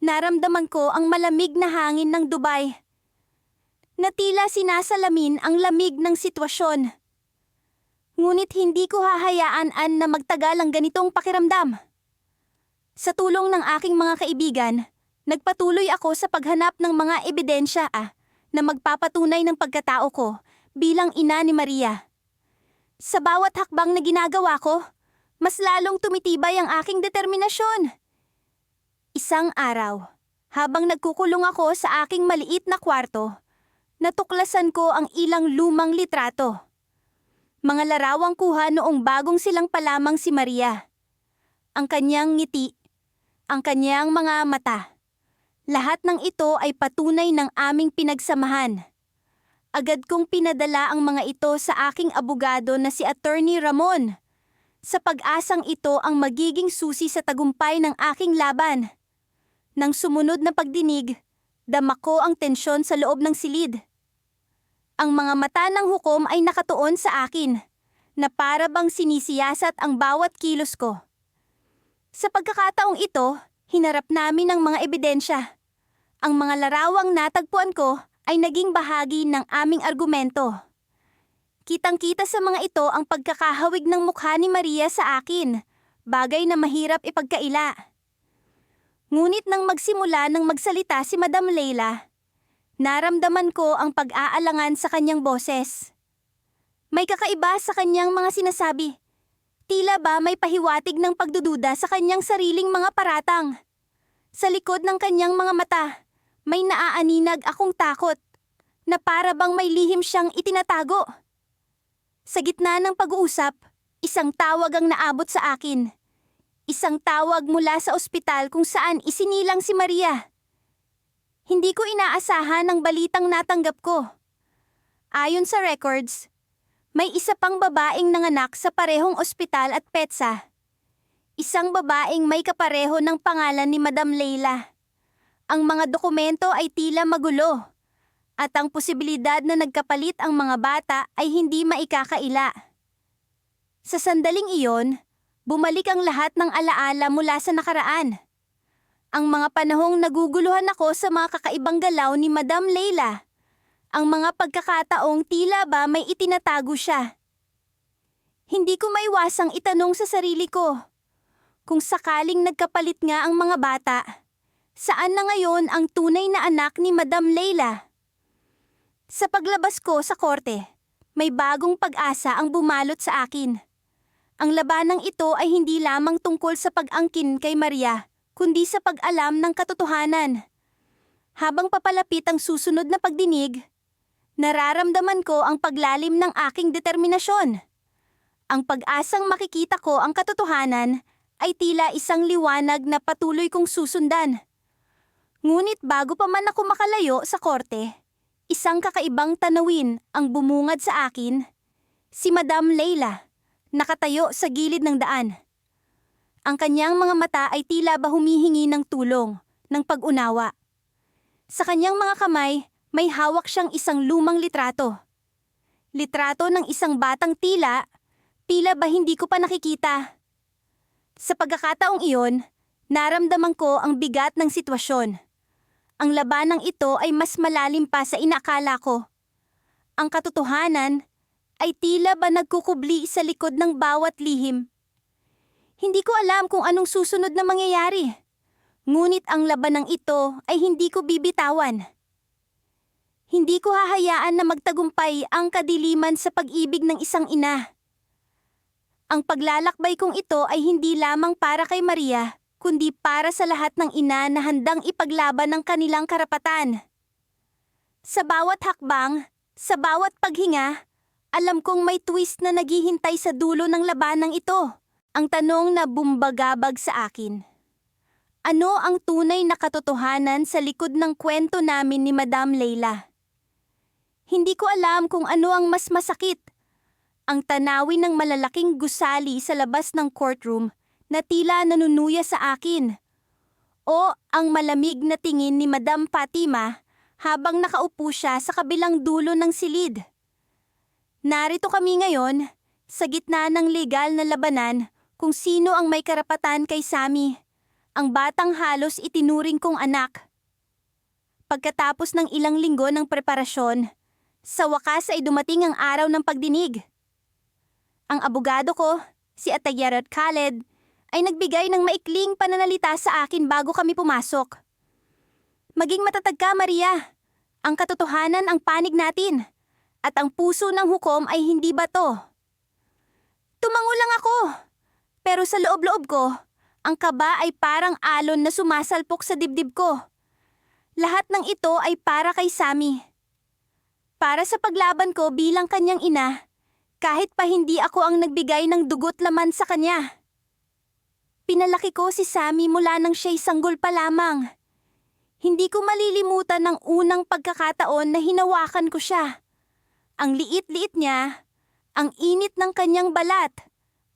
naramdaman ko ang malamig na hangin ng Dubai, na tila sinasalamin ang lamig ng sitwasyon. Ngunit hindi ko hahayaan na magtagal ang ganitong pakiramdam. Sa tulong ng aking mga kaibigan, nagpatuloy ako sa paghanap ng mga ebidensya na magpapatunay ng pagkatao ko bilang ina ni Maria. Sa bawat hakbang na ginagawa ko, mas lalong tumitibay ang aking determinasyon. Isang araw, habang nagkukulong ako sa aking maliit na kwarto, natuklasan ko ang ilang lumang litrato. Mga larawang kuha noong bagong silang pa lamang si Maria. Ang kanyang ngiti, ang kanyang mga mata. Lahat ng ito ay patunay ng aming pinagsamahan. Agad kong pinadala ang mga ito sa aking abogado na si Attorney Ramon, sa pag-asang ito ang magiging susi sa tagumpay ng aking laban. Nang sumunod na pagdinig, dama ko ang tensyon sa loob ng silid. Ang mga mata ng hukom ay nakatuon sa akin, na para bang sinisiyasat ang bawat kilos ko. Sa pagkakataong ito, hinarap namin ang mga ebidensya. Ang mga larawang natagpuan ko ay naging bahagi ng aming argumento. Kitang-kita sa mga ito ang pagkakahawig ng mukha ni Maria sa akin, bagay na mahirap ipagkaila. Ngunit nang magsimula ng magsalita si Madam Leila, naramdaman ko ang pag-aalangan sa kanyang boses. May kakaiba sa kanyang mga sinasabi. Tila ba may pahiwatig ng pagdududa sa kanyang sariling mga paratang. Sa likod ng kanyang mga mata, may naaaninag akong takot, na para bang may lihim siyang itinatago. Sa gitna ng pag-uusap, isang tawag ang naabot sa akin. Isang tawag mula sa ospital kung saan isinilang si Maria. Hindi ko inaasahan ang balitang natanggap ko. Ayon sa records, may isa pang babaeng nanganak sa parehong ospital at petsa. Isang babaeng may kapareho ng pangalan ni Madam Leila. Ang mga dokumento ay tila magulo, at ang posibilidad na nagkapalit ang mga bata ay hindi maikakaila. Sa sandaling iyon, bumalik ang lahat ng alaala mula sa nakaraan. Ang mga panahong naguguluhan ako sa mga kakaibang galaw ni Madam Leila. Ang mga pagkakataong tila ba may itinatago siya. Hindi ko maiwasang itanong sa sarili ko, kung sakaling nagkapalit nga ang mga bata, saan na ngayon ang tunay na anak ni Madam Leila? Sa paglabas ko sa korte, may bagong pag-asa ang bumalot sa akin. Ang labanang ito ay hindi lamang tungkol sa pag-angkin kay Maria, kundi sa pag-alam ng katotohanan. Habang papalapit ang susunod na pagdinig, nararamdaman ko ang paglalim ng aking determinasyon. Ang pag-asang makikita ko ang katotohanan ay tila isang liwanag na patuloy kong susundan. Ngunit bago pa man ako makalayo sa korte, isang kakaibang tanawin ang bumungad sa akin. Si Madam Leila, nakatayo sa gilid ng daan. Ang kanyang mga mata ay tila ba humihingi ng tulong, ng pag-unawa. Sa kanyang mga kamay, may hawak siyang isang lumang litrato. Litrato ng isang batang tila ba hindi ko pa nakikita. Sa pagkakataong iyon, naramdaman ko ang bigat ng sitwasyon. Ang labanang ito ay mas malalim pa sa inakala ko. Ang katotohanan ay tila ba nagkukubli sa likod ng bawat lihim. Hindi ko alam kung anong susunod na mangyayari. Ngunit ang labanang ito ay hindi ko bibitawan. Hindi ko hahayaan na magtagumpay ang kadiliman sa pag-ibig ng isang ina. Ang paglalakbay kong ito ay hindi lamang para kay Maria, kundi para sa lahat ng ina na handang ipaglaban ang kanilang karapatan. Sa bawat hakbang, sa bawat paghinga, alam kong may twist na naghihintay sa dulo ng labanang ito. Ang tanong na bumbagabag sa akin. Ano ang tunay na katotohanan sa likod ng kwento namin ni Madam Leila? Hindi ko alam kung ano ang mas masakit. Ang tanawin ng malalaking gusali sa labas ng courtroom na tila nanunuya sa akin. O ang malamig na tingin ni Madam Fatima habang nakaupo siya sa kabilang dulo ng silid. Narito kami ngayon, sa gitna ng legal na labanan kung sino ang may karapatan kay Sammy, ang batang halos itinuring kong anak. Pagkatapos ng ilang linggo ng preparasyon, sa wakas ay dumating ang araw ng pagdinig. Ang abogado ko, si Atayarat Khaled, ay nagbigay ng maikling pananalita sa akin bago kami pumasok. Maging matatag ka, Maria. Ang katotohanan ang panig natin, at ang puso ng hukom ay hindi bato. Tumango lang ako, pero sa loob-loob ko, ang kaba ay parang alon na sumasalpok sa dibdib ko. Lahat ng ito ay para kay Sammy. Para sa paglaban ko bilang kanyang ina, kahit pa hindi ako ang nagbigay ng dugo't laman sa kanya. Pinalaki ko si Sammy mula nang siya'y sanggol pa lamang. Hindi ko malilimutan ang unang pagkakataon na hinawakan ko siya. Ang liit-liit niya, ang init ng kanyang balat,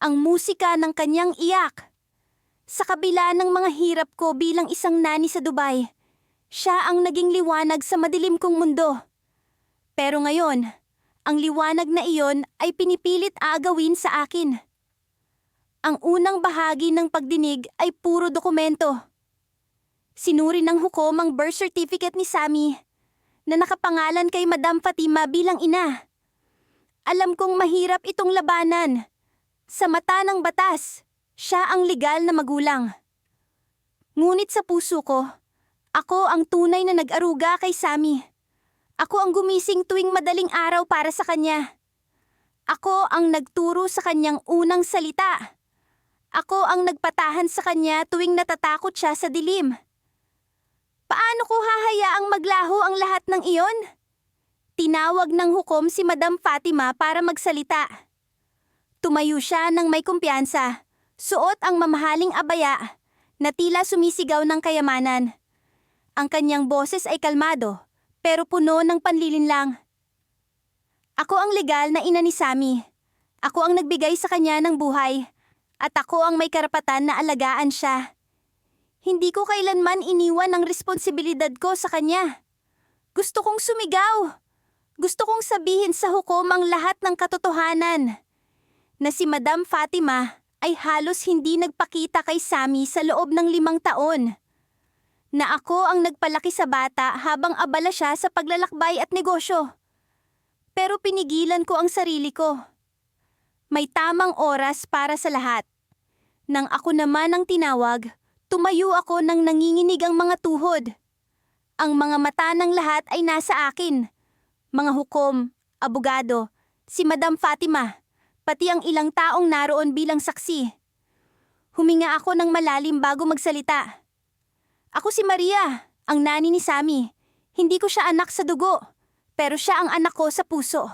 ang musika ng kanyang iyak. Sa kabila ng mga hirap ko bilang isang nani sa Dubai, siya ang naging liwanag sa madilim kong mundo. Pero ngayon, ang liwanag na iyon ay pinipilit aagawin sa akin. Ang unang bahagi ng pagdinig ay puro dokumento. Sinuri ng hukom ang birth certificate ni Sammy na nakapangalan kay Madam Fatima bilang ina. Alam kong mahirap itong labanan. Sa mata ng batas, siya ang legal na magulang. Ngunit sa puso ko, ako ang tunay na nag-aruga kay Sammy. Ako ang gumising tuwing madaling araw para sa kanya. Ako ang nagturo sa kanyang unang salita. Ako ang nagpatahan sa kanya tuwing natatakot siya sa dilim. Paano ko hahayaang maglaho ang lahat ng iyon? Tinawag ng hukom si Madam Fatima para magsalita. Tumayo siya ng may kumpiyansa, suot ang mamahaling abaya na tila sumisigaw ng kayamanan. Ang kanyang boses ay kalmado, pero puno ng panlilinlang. Ako ang legal na ina ni Sammy. Ako ang nagbigay sa kanya ng buhay. At ako ang may karapatan na alagaan siya. Hindi ko kailanman iniwan ang responsibilidad ko sa kanya. Gusto kong sumigaw. Gusto kong sabihin sa hukom ang lahat ng katotohanan. Na si Madam Fatima ay halos hindi nagpakita kay Sammy sa loob ng 5 taon. Na ako ang nagpalaki sa bata habang abala siya sa paglalakbay at negosyo. Pero pinigilan ko ang sarili ko. May tamang oras para sa lahat. Nang ako naman ang tinawag, tumayo ako nang nanginginig ang mga tuhod. Ang mga mata ng lahat ay nasa akin. Mga hukom, abogado, si Madam Fatima, pati ang ilang taong naroon bilang saksi. Huminga ako ng malalim bago magsalita. Ako si Maria, ang nani ni Sammy. Hindi ko siya anak sa dugo, pero siya ang anak ko sa puso.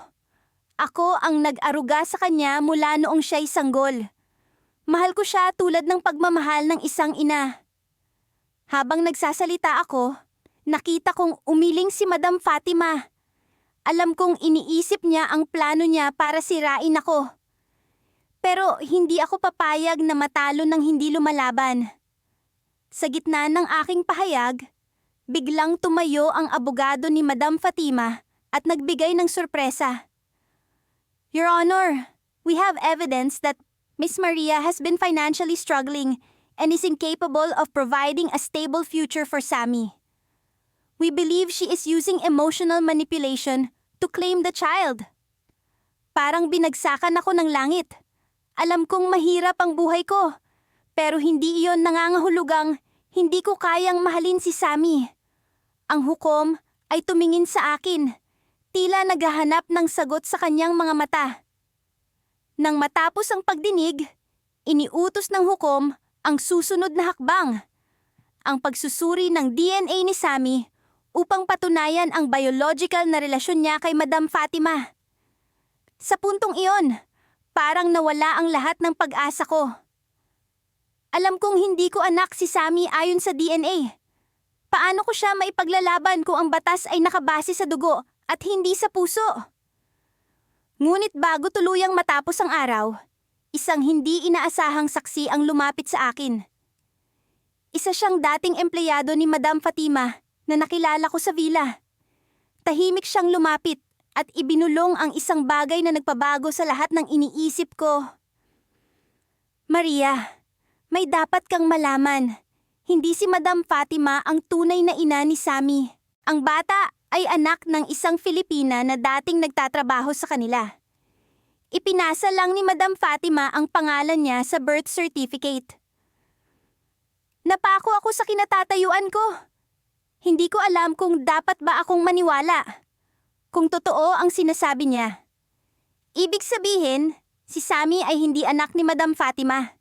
Ako ang nag-aruga sa kanya mula noong siya'y sanggol. Mahal ko siya tulad ng pagmamahal ng isang ina. Habang nagsasalita ako, nakita kong umiling si Madam Fatima. Alam kong iniisip niya ang plano niya para sirain ako. Pero hindi ako papayag na matalo ng hindi lumalaban. Sa gitna ng aking pahayag, biglang tumayo ang abogado ni Madam Fatima at nagbigay ng sorpresa. Your Honor, we have evidence that Miss Maria has been financially struggling and is incapable of providing a stable future for Sammy. We believe she is using emotional manipulation to claim the child. Parang binagsakan ako ng langit. Alam kong mahirap ang buhay ko, pero hindi iyon nangangahulugang hindi ko kayang mahalin si Sammy. Ang hukom ay tumingin sa akin, tila naghahanap ng sagot sa kanyang mga mata. Nang matapos ang pagdinig, iniutos ng hukom ang susunod na hakbang, ang pagsusuri ng DNA ni Sammy upang patunayan ang biological na relasyon niya kay Madam Fatima. Sa puntong iyon, parang nawala ang lahat ng pag-asa ko. Alam kong hindi ko anak si Sammy ayon sa DNA. Paano ko siya maipaglalaban kung ang batas ay nakabase sa dugo at hindi sa puso? Ngunit bago tuluyang matapos ang araw, isang hindi inaasahang saksi ang lumapit sa akin. Isa siyang dating empleyado ni Madam Fatima na nakilala ko sa villa. Tahimik siyang lumapit at ibinulong ang isang bagay na nagpabago sa lahat ng iniisip ko. Maria, may dapat kang malaman. Hindi si Madam Fatima ang tunay na ina ni Sammy. Ang bata ay anak ng isang Filipina na dating nagtatrabaho sa kanila. Ipinasa lang ni Madam Fatima ang pangalan niya sa birth certificate. Napako ako sa kinatatayuan ko. Hindi ko alam kung dapat ba akong maniwala. Kung totoo ang sinasabi niya. Ibig sabihin, si Sammy ay hindi anak ni Madam Fatima.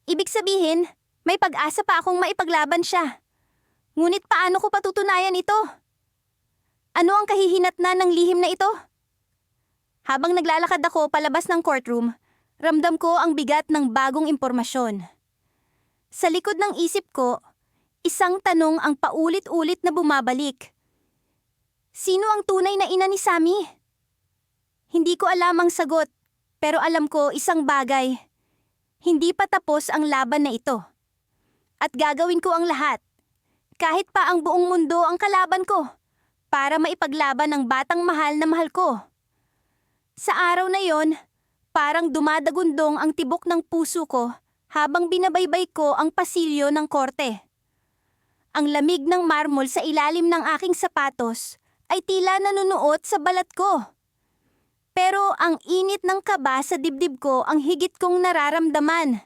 Ibig sabihin, may pag-asa pa akong maipaglaban siya. Ngunit paano ko patutunayan ito? Ano ang kahihinatnan ng lihim na ito? Habang naglalakad ako palabas ng courtroom, ramdam ko ang bigat ng bagong impormasyon. Sa likod ng isip ko, isang tanong ang paulit-ulit na bumabalik. Sino ang tunay na ina ni Sammy? Hindi ko alam ang sagot, pero alam ko isang bagay. Hindi pa tapos ang laban na ito. At gagawin ko ang lahat, kahit pa ang buong mundo ang kalaban ko, para maipaglaban ang batang mahal na mahal ko. Sa araw na yon, parang dumadagundong ang tibok ng puso ko habang binabaybay ko ang pasilyo ng korte. Ang lamig ng marmol sa ilalim ng aking sapatos ay tila nanunuot sa balat ko. Pero ang init ng kaba sa dibdib ko ang higit kong nararamdaman.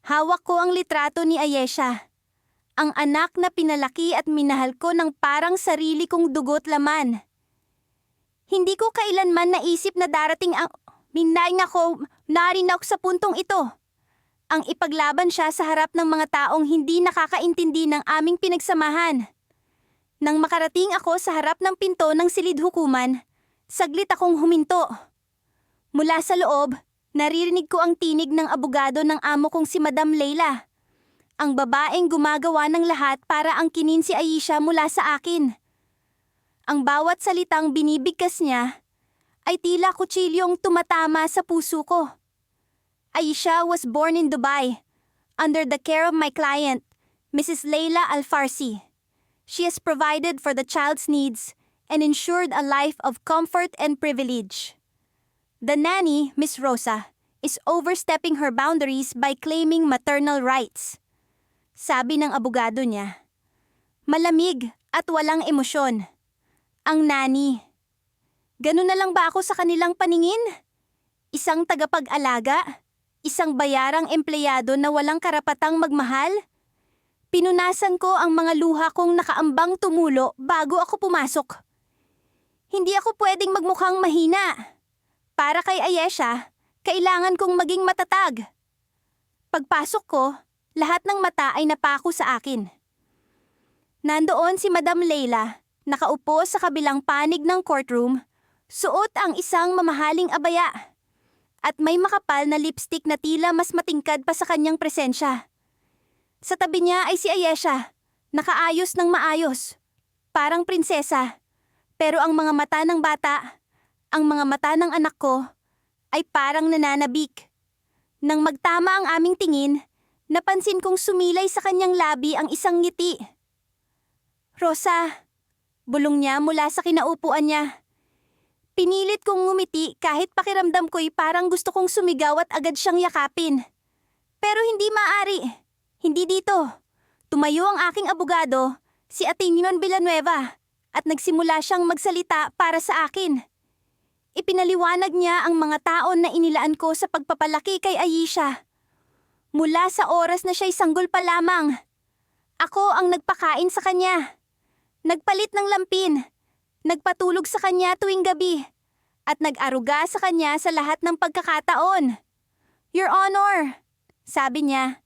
Hawak ko ang litrato ni Ayesha, ang anak na pinalaki at minahal ko ng parang sarili kong dugo't laman. Hindi ko kailanman naisip na darating ang... Narin ako sa puntong ito. Ang ipaglaban siya sa harap ng mga taong hindi nakakaintindi ng aming pinagsamahan. Nang makarating ako sa harap ng pinto ng silid hukuman, saglit akong huminto. Mula sa loob, naririnig ko ang tinig ng abogado ng amo kong si Madam Leila. Ang babaeng gumagawa ng lahat para angkinin si Ayesha mula sa akin. Ang bawat salitang binibigkas niya ay tila kutsilyong tumatama sa puso ko. Ayesha was born in Dubai, under the care of my client, Mrs. Leila Al-Farsi. She has provided for the child's needs and ensured a life of comfort and privilege. The nanny, Miss Rosa, is overstepping her boundaries by claiming maternal rights. Sabi ng abogado niya. Malamig at walang emosyon. Ang nanny. Ganun na lang ba ako sa kanilang paningin? Isang tagapag-alaga? Isang bayarang empleyado na walang karapatang magmahal? Pinunasan ko ang mga luha kong nakaambang tumulo bago ako pumasok. Hindi ako pwedeng magmukhang mahina. Para kay Ayesha, kailangan kong maging matatag. Pagpasok ko, lahat ng mata ay napako sa akin. Nandoon si Madam Leila, nakaupo sa kabilang panig ng courtroom, suot ang isang mamahaling abaya. At may makapal na lipstick na tila mas matingkad pa sa kanyang presensya. Sa tabi niya ay si Ayesha, nakaayos ng maayos, parang prinsesa. Pero ang mga mata ng bata, ang mga mata ng anak ko, ay parang nananabik. Nang magtama ang aming tingin, napansin kong sumilay sa kanyang labi ang isang ngiti. Rosa, bulong niya mula sa kinaupuan niya. Pinilit kong ngumiti kahit pakiramdam ko'y parang gusto kong sumigaw at agad siyang yakapin. Pero hindi maaari. Hindi dito. Tumayo ang aking abogado, si Atenyon Villanueva, at nagsimula siyang magsalita para sa akin. Ipinaliwanag niya ang mga taon na inilaan ko sa pagpapalaki kay Ayesha. Mula sa oras na siya'y sanggol pa lamang. Ako ang nagpakain sa kanya. Nagpalit ng lampin. Nagpatulog sa kanya tuwing gabi. At nag-aruga sa kanya sa lahat ng pagkakataon. Your Honor, sabi niya,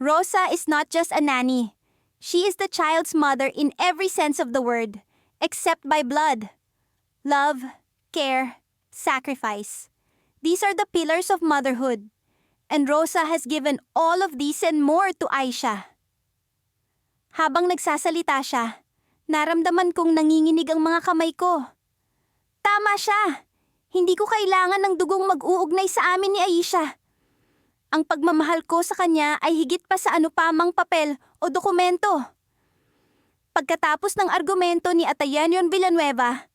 Rosa is not just a nanny. She is the child's mother in every sense of the word, except by blood. Love, care, sacrifice. These are the pillars of motherhood. And Rosa has given all of these and more to Ayesha. Habang nagsasalita siya, naramdaman kong nanginginig ang mga kamay ko. Tama siya. Hindi ko kailangan ng dugong mag-uugnay sa amin ni Ayesha. Ang pagmamahal ko sa kanya ay higit pa sa anupamang papel o dokumento. Pagkatapos ng argumento ni Atenyon Villanueva,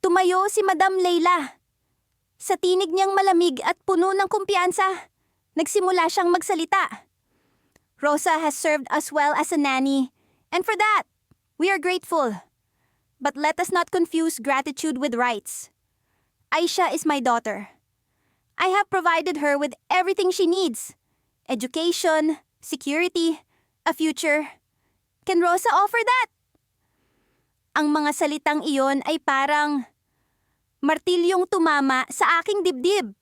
tumayo si Madam Leila. Sa tinig niyang malamig at puno ng kumpiyansa, nagsimula siyang magsalita. Rosa has served us well as a nanny, and for that, we are grateful. But let us not confuse gratitude with rights. Ayesha is my daughter. I have provided her with everything she needs. Education, security, a future. Can Rosa offer that? Ang mga salitang iyon ay parang martilyong tumama sa aking dibdib.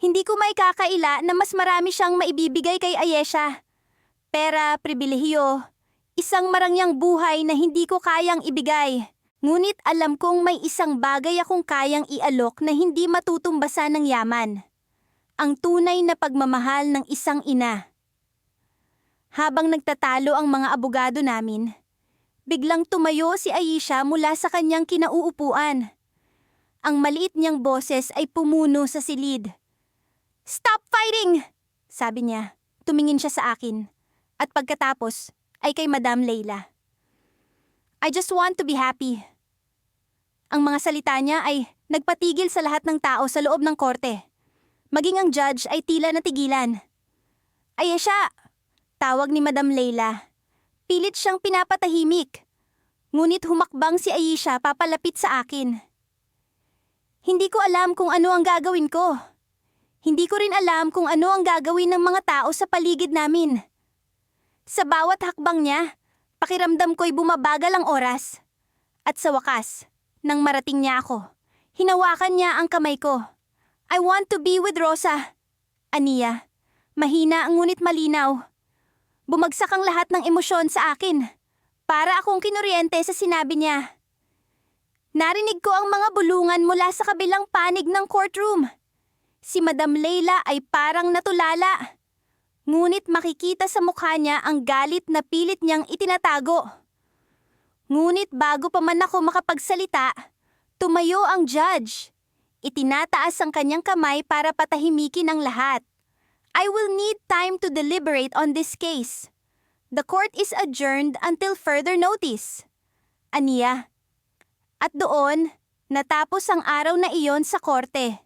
Hindi ko maikakaila na mas marami siyang maibibigay kay Ayesha. Pera, pribilehiyo, isang marangyang buhay na hindi ko kayang ibigay. Ngunit alam kong may isang bagay akong kayang ialok na hindi matutumbasan ng yaman. Ang tunay na pagmamahal ng isang ina. Habang nagtatalo ang mga abogado namin, biglang tumayo si Ayesha mula sa kanyang kinauupuan. Ang maliit niyang boses ay pumuno sa silid. Stop fighting! sabi niya. Tumingin siya sa akin. At pagkatapos ay kay Madam Leila. I just want to be happy. Ang mga salita niya ay nagpatigil sa lahat ng tao sa loob ng korte. Maging ang judge ay tila natigilan. Ayesha! Tawag ni Madam Leila. Pilit siyang pinapatahimik. Ngunit humakbang si Ayesha papalapit sa akin. Hindi ko alam kung ano ang gagawin ko. Hindi ko rin alam kung ano ang gagawin ng mga tao sa paligid namin. Sa bawat hakbang niya, pakiramdam ko'y bumabagal ang oras. At sa wakas, nang marating niya ako, hinawakan niya ang kamay ko. I want to be with Rosa. Aniya, mahina ngunit malinaw. Bumagsak ang lahat ng emosyon sa akin. Para akong kinuryente sa sinabi niya. Narinig ko ang mga bulungan mula sa kabilang panig ng courtroom. Si Madam Leila ay parang natulala. Ngunit makikita sa mukha niya ang galit na pilit niyang itinatago. Ngunit bago pa man ako makapagsalita, tumayo ang judge. Itinataas ang kanyang kamay para patahimikin ang lahat. I will need time to deliberate on this case. The court is adjourned until further notice. Aniya. At doon, natapos ang araw na iyon sa korte.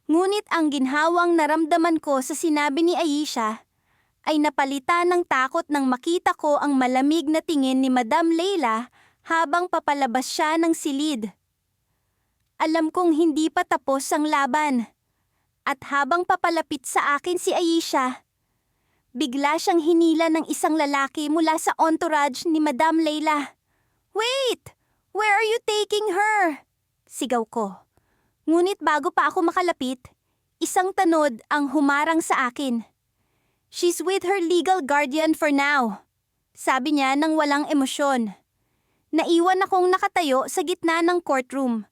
Ngunit ang ginhawang naramdaman ko sa sinabi ni Ayesha ay napalitan ng takot nang makita ko ang malamig na tingin ni Madam Leila habang papalabas siya ng silid. Alam kong hindi pa tapos ang laban. At habang papalapit sa akin si Ayesha, bigla siyang hinila ng isang lalaki mula sa entourage ni Madam Leila. Wait! Where are you taking her? Sigaw ko. Ngunit bago pa ako makalapit, isang tanod ang humarang sa akin. She's with her legal guardian for now. Sabi niya nang walang emosyon. Naiwan akong nakatayo sa gitna ng courtroom,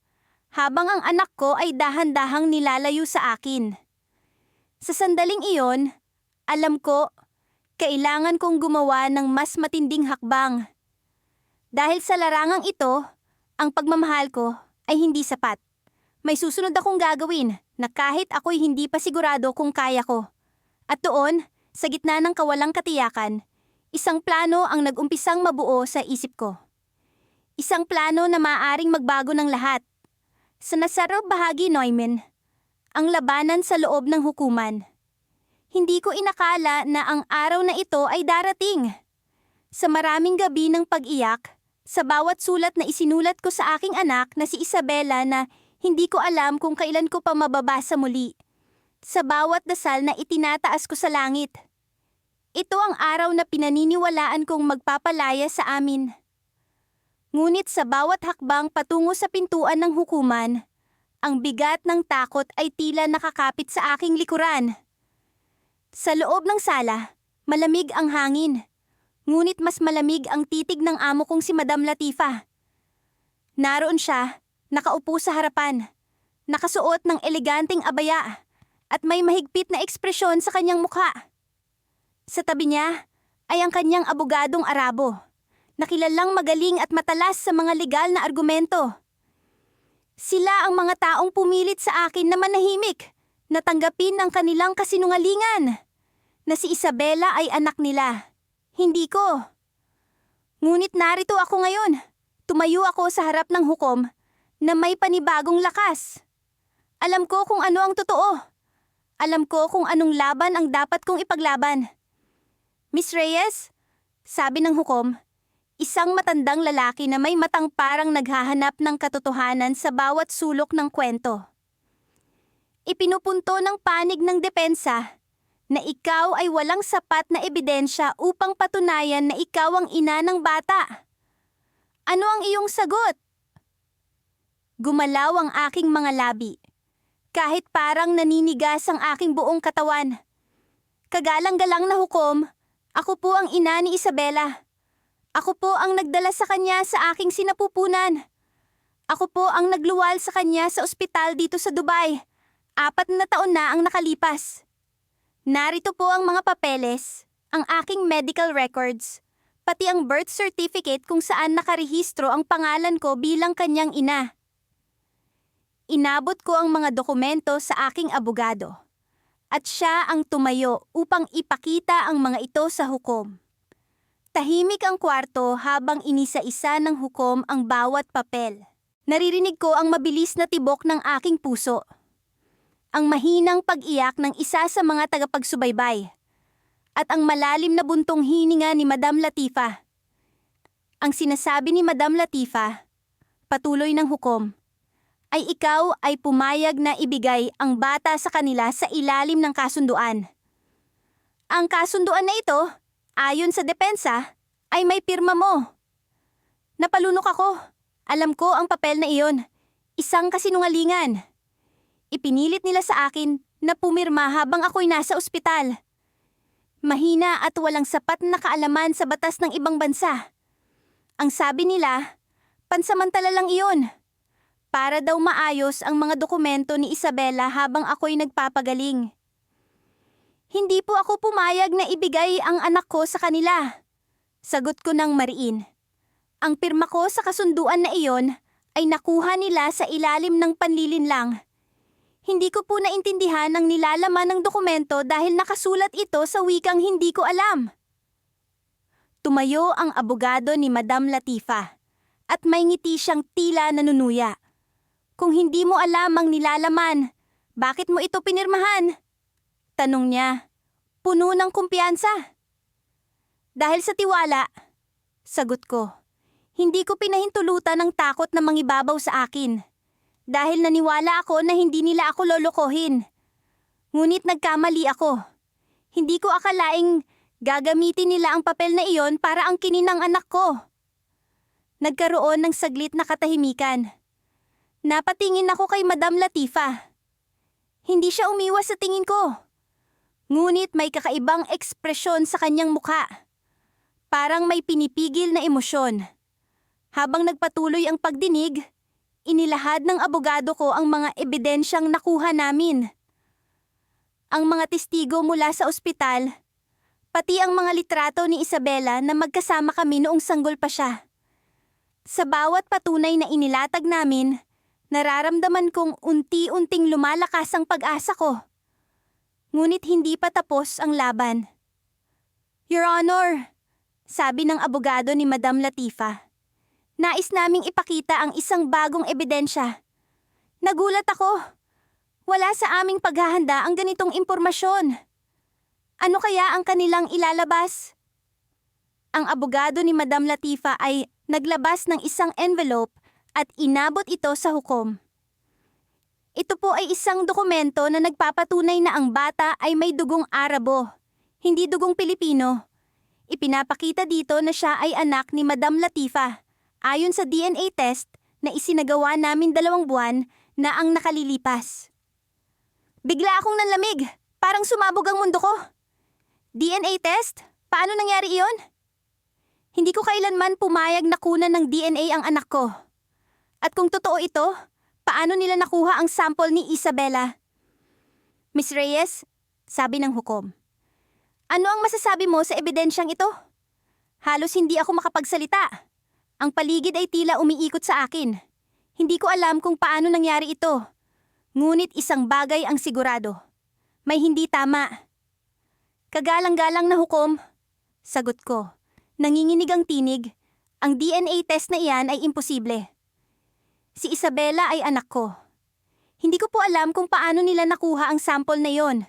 habang ang anak ko ay dahan-dahang nilalayo sa akin. Sa sandaling iyon, alam ko, kailangan kong gumawa ng mas matinding hakbang. Dahil sa larangang ito, ang pagmamahal ko ay hindi sapat. May susunod akong gagawin na kahit ako'y hindi pa sigurado kung kaya ko. At doon, sa gitna ng kawalang katiyakan, isang plano ang nag-umpisang mabuo sa isip ko. Isang plano na maaaring magbago ng lahat. Sa nasarap bahagi, Neumann, ang labanan sa loob ng hukuman. Hindi ko inakala na ang araw na ito ay darating. Sa maraming gabi ng pag-iyak, sa bawat sulat na isinulat ko sa aking anak na si Isabela na hindi ko alam kung kailan ko pa mababasa muli. Sa bawat dasal na itinataas ko sa langit. Ito ang araw na pinaniniwalaan kong magpapalaya sa amin. Ngunit sa bawat hakbang patungo sa pintuan ng hukuman, ang bigat ng takot ay tila nakakapit sa aking likuran. Sa loob ng sala, malamig ang hangin. Ngunit mas malamig ang titig ng amo kong si Madam Latifa. Naroon siya, nakaupo sa harapan, nakasuot ng eleganteng abaya, at may mahigpit na ekspresyon sa kanyang mukha. Sa tabi niya ay ang kanyang abogadong Arabo, na kilalang magaling at matalas sa mga legal na argumento. Sila ang mga taong pumilit sa akin na manahimik, na tanggapin ang kanilang kasinungalingan, na si Isabela ay anak nila, hindi ko. Ngunit narito ako ngayon, tumayo ako sa harap ng hukom, na may panibagong lakas. Alam ko kung ano ang totoo. Alam ko kung anong laban ang dapat kong ipaglaban. Miss Reyes, sabi ng hukom, isang matandang lalaki na may matang parang naghahanap ng katotohanan sa bawat sulok ng kwento. Ipinupunto ng panig ng depensa na ikaw ay walang sapat na ebidensya upang patunayan na ikaw ang ina ng bata. Ano ang iyong sagot? Gumalaw ang aking mga labi, kahit parang naninigas ang aking buong katawan. Kagalang-galang na hukom, ako po ang ina ni Isabela. Ako po ang nagdala sa kanya sa aking sinapupunan. Ako po ang nagluwal sa kanya sa ospital dito sa Dubai. 4 na taon na ang nakalipas. Narito po ang mga papeles, ang aking medical records, pati ang birth certificate kung saan nakarehistro ang pangalan ko bilang kanyang ina. Inabot ko ang mga dokumento sa aking abogado. at siya ang tumayo upang ipakita ang mga ito sa hukom. Tahimik ang kwarto habang inisa-isa ng hukom ang bawat papel. Naririnig ko ang mabilis na tibok ng aking puso. Ang mahinang pag-iyak ng isa sa mga tagapagsubaybay. At ang malalim na buntong hininga ni Madam Latifa. Ang sinasabi ni Madam Latifa, patuloy ng hukom, ay ikaw ay pumayag na ibigay ang bata sa kanila sa ilalim ng kasunduan. Ang kasunduan na ito, ayon sa depensa, ay may pirma mo. Napalunok ako. Alam ko ang papel na iyon. Isang kasinungalingan. Ipinilit nila sa akin na pumirma habang ako'y nasa ospital. Mahina at walang sapat na kaalaman sa batas ng ibang bansa. Ang sabi nila, pansamantala lang iyon. Para daw maayos ang mga dokumento ni Isabela habang ako'y nagpapagaling. Hindi po ako pumayag na ibigay ang anak ko sa kanila. Sagot ko ng mariin. Ang pirma ko sa kasunduan na iyon ay nakuha nila sa ilalim ng panlilinlang. Hindi ko po naintindihan ang nilalaman ng dokumento dahil nakasulat ito sa wikang hindi ko alam. Tumayo ang abogado ni Madam Latifa at may ngiti siyang tila nanunuya. Kung hindi mo alam ang nilalaman, bakit mo ito pinirmahan? Tanong niya, puno ng kumpiyansa. Dahil sa tiwala, sagot ko, hindi ko pinahintulutan ng takot na mangibabaw sa akin. Dahil naniwala ako na hindi nila ako lolokohin. Ngunit nagkamali ako. Hindi ko akalaing gagamitin nila ang papel na iyon para angkinin ang anak ko. Nagkaroon ng saglit na katahimikan. Napatingin ako kay Madam Latifa. Hindi siya umiwas sa tingin ko. Ngunit may kakaibang ekspresyon sa kanyang mukha. Parang may pinipigil na emosyon. Habang nagpatuloy ang pagdinig, inilahad ng abogado ko ang mga ebidensyang nakuha namin. Ang mga testigo mula sa ospital, pati ang mga litrato ni Isabela na magkasama kami noong sanggol pa siya. Sa bawat patunay na inilatag namin, nararamdaman kong unti-unting lumalakas ang pag-asa ko. Ngunit hindi pa tapos ang laban. Your Honor, sabi ng abogado ni Madam Latifa, nais naming ipakita ang isang bagong ebidensya. Nagulat ako. Wala sa aming paghahanda ang ganitong impormasyon. Ano kaya ang kanilang ilalabas? Ang abogado ni Madam Latifa ay naglabas ng isang envelope at inabot ito sa hukom. Ito po ay isang dokumento na nagpapatunay na ang bata ay may dugong Arabo, hindi dugong Pilipino. Ipinapakita dito na siya ay anak ni Madam Latifa, ayon sa DNA test na isinagawa namin 2 buwan na ang nakalilipas. Bigla akong nanlamig, parang sumabog ang mundo ko. DNA test? Paano nangyari iyon? Hindi ko kailanman pumayag na kunan ng DNA ang anak ko. At kung totoo ito, paano nila nakuha ang sample ni Isabela? Miss Reyes, sabi ng hukom. Ano ang masasabi mo sa ebidensyang ito? Halos hindi ako makapagsalita. Ang paligid ay tila umiikot sa akin. Hindi ko alam kung paano nangyari ito. Ngunit isang bagay ang sigurado. May hindi tama. Kagalang-galang na hukom, sagot ko. Nanginginig ang tinig. Ang DNA test na iyan ay imposible. Si Isabela ay anak ko. Hindi ko po alam kung paano nila nakuha ang sample na yon.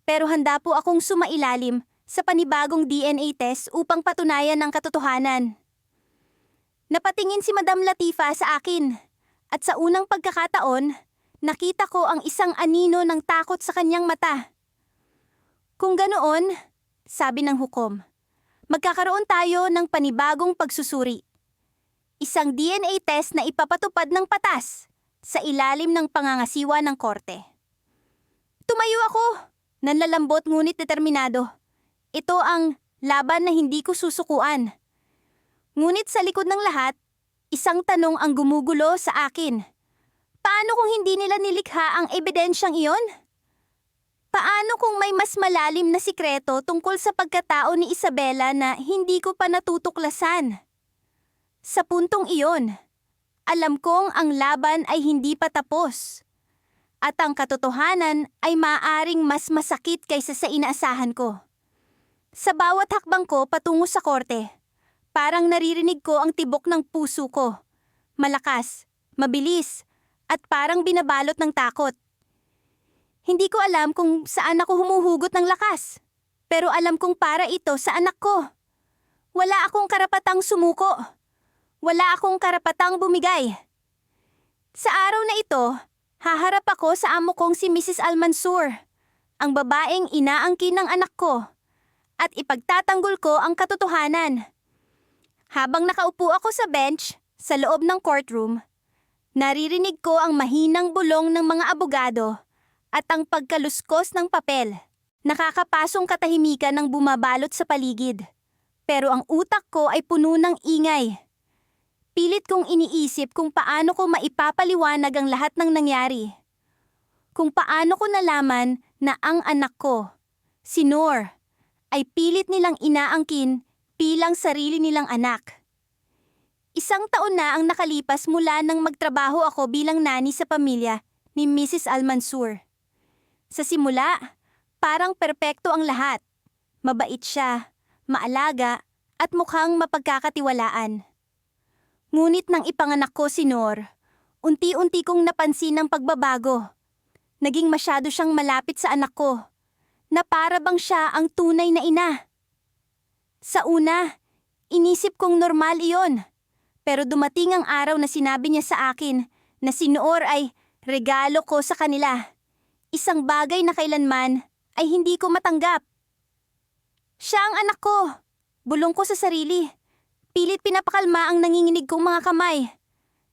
Pero handa po akong sumailalim sa panibagong DNA test upang patunayan ang katotohanan. Napatingin si Madam Latifa sa akin at sa unang pagkakataon, nakita ko ang isang anino ng takot sa kanyang mata. Kung ganoon, sabi ng hukom, magkakaroon tayo ng panibagong pagsusuri. Isang DNA test na ipapatupad ng patas sa ilalim ng pangangasiwa ng korte. Tumayo ako, nanlalambot ngunit determinado. Ito ang laban na hindi ko susukuan. Ngunit sa likod ng lahat, isang tanong ang gumugulo sa akin. Paano kung hindi nila nilikha ang ebidensyang iyon? Paano kung may mas malalim na sikreto tungkol sa pagkatao ni Isabela na hindi ko pa natutuklasan? Sa puntong iyon, alam kong ang laban ay hindi pa tapos. At ang katotohanan ay maaaring mas masakit kaysa sa inaasahan ko. Sa bawat hakbang ko patungo sa korte, parang naririnig ko ang tibok ng puso ko. Malakas, mabilis, at parang binabalot ng takot. Hindi ko alam kung saan ako humuhugot ng lakas, pero alam kong para ito sa anak ko. Wala akong karapatang sumuko. Wala akong karapatang bumigay. Sa araw na ito, haharap ako sa amo kong si Mrs. Almansur, ang babaeng inaangkin ng anak ko, at ipagtatanggol ko ang katotohanan. Habang nakaupo ako sa bench sa loob ng courtroom, naririnig ko ang mahinang bulong ng mga abogado at ang pagkaluskos ng papel. Nakakapasong katahimikan ng bumabalot sa paligid, pero ang utak ko ay puno ng ingay. Pilit kong iniisip kung paano ko maipapaliwanag ang lahat ng nangyari. Kung paano ko nalaman na ang anak ko, si Noor, ay pilit nilang inaangkin bilang sarili nilang anak. 1 taon na ang nakalipas mula nang magtrabaho ako bilang nani sa pamilya ni Mrs. Almansur. Sa simula, parang perpekto ang lahat. Mabait siya, maalaga, at mukhang mapagkakatiwalaan. Ngunit nang ipanganak ko si Noor, unti-unti kong napansin ang pagbabago. Naging masyado siyang malapit sa anak ko, na para bang siya ang tunay na ina. Sa una, inisip kong normal iyon. Pero dumating ang araw na sinabi niya sa akin na si Noor ay regalo ko sa kanila. Isang bagay na kailanman ay hindi ko matanggap. Siya ang anak ko. Bulong ko sa sarili. Pilit pinapakalma ang nanginginig kong mga kamay.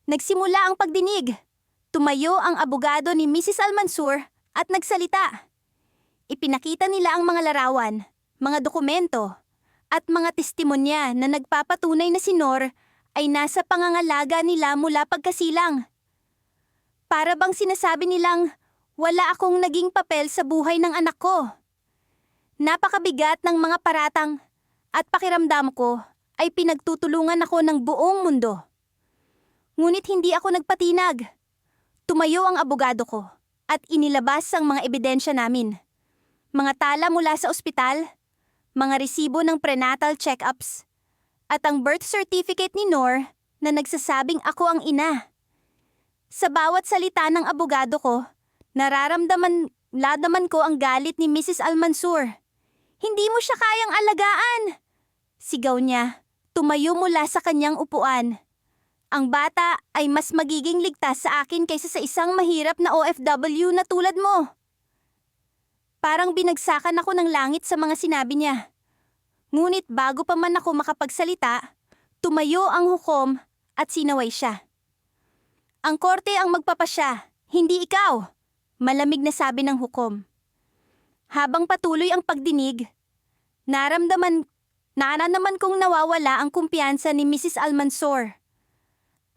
Nagsimula ang pagdinig. Tumayo ang abogado ni Mrs. Almansur at nagsalita. Ipinakita nila ang mga larawan, mga dokumento, at mga testimonya na nagpapatunay na si Noor ay nasa pangangalaga nila mula pagkasilang. Para bang sinasabi nilang wala akong naging papel sa buhay ng anak ko. Napakabigat ng mga paratang at pakiramdam ko ay pinagtutulungan ako ng buong mundo. Ngunit hindi ako nagpatinag. Tumayo ang abogado ko at inilabas ang mga ebidensya namin. Mga tala mula sa ospital, mga resibo ng prenatal check-ups, at ang birth certificate ni Noor na nagsasabing ako ang ina. Sa bawat salita ng abogado ko, nararamdaman ko ang galit ni Mrs. Almansur. Hindi mo siya kayang alagaan! Sigaw niya, tumayo mula sa kanyang upuan. Ang bata ay mas magiging ligtas sa akin kaysa sa isang mahirap na OFW na tulad mo. Parang binagsakan ako ng langit sa mga sinabi niya. Ngunit bago pa man ako makapagsalita, tumayo ang hukom at sinaway siya. Ang korte ang magpapasya, hindi ikaw, malamig na sabi ng hukom. Habang patuloy ang pagdinig, nararamdaman kong nawawala ang kumpiyansa ni Mrs. Almansur.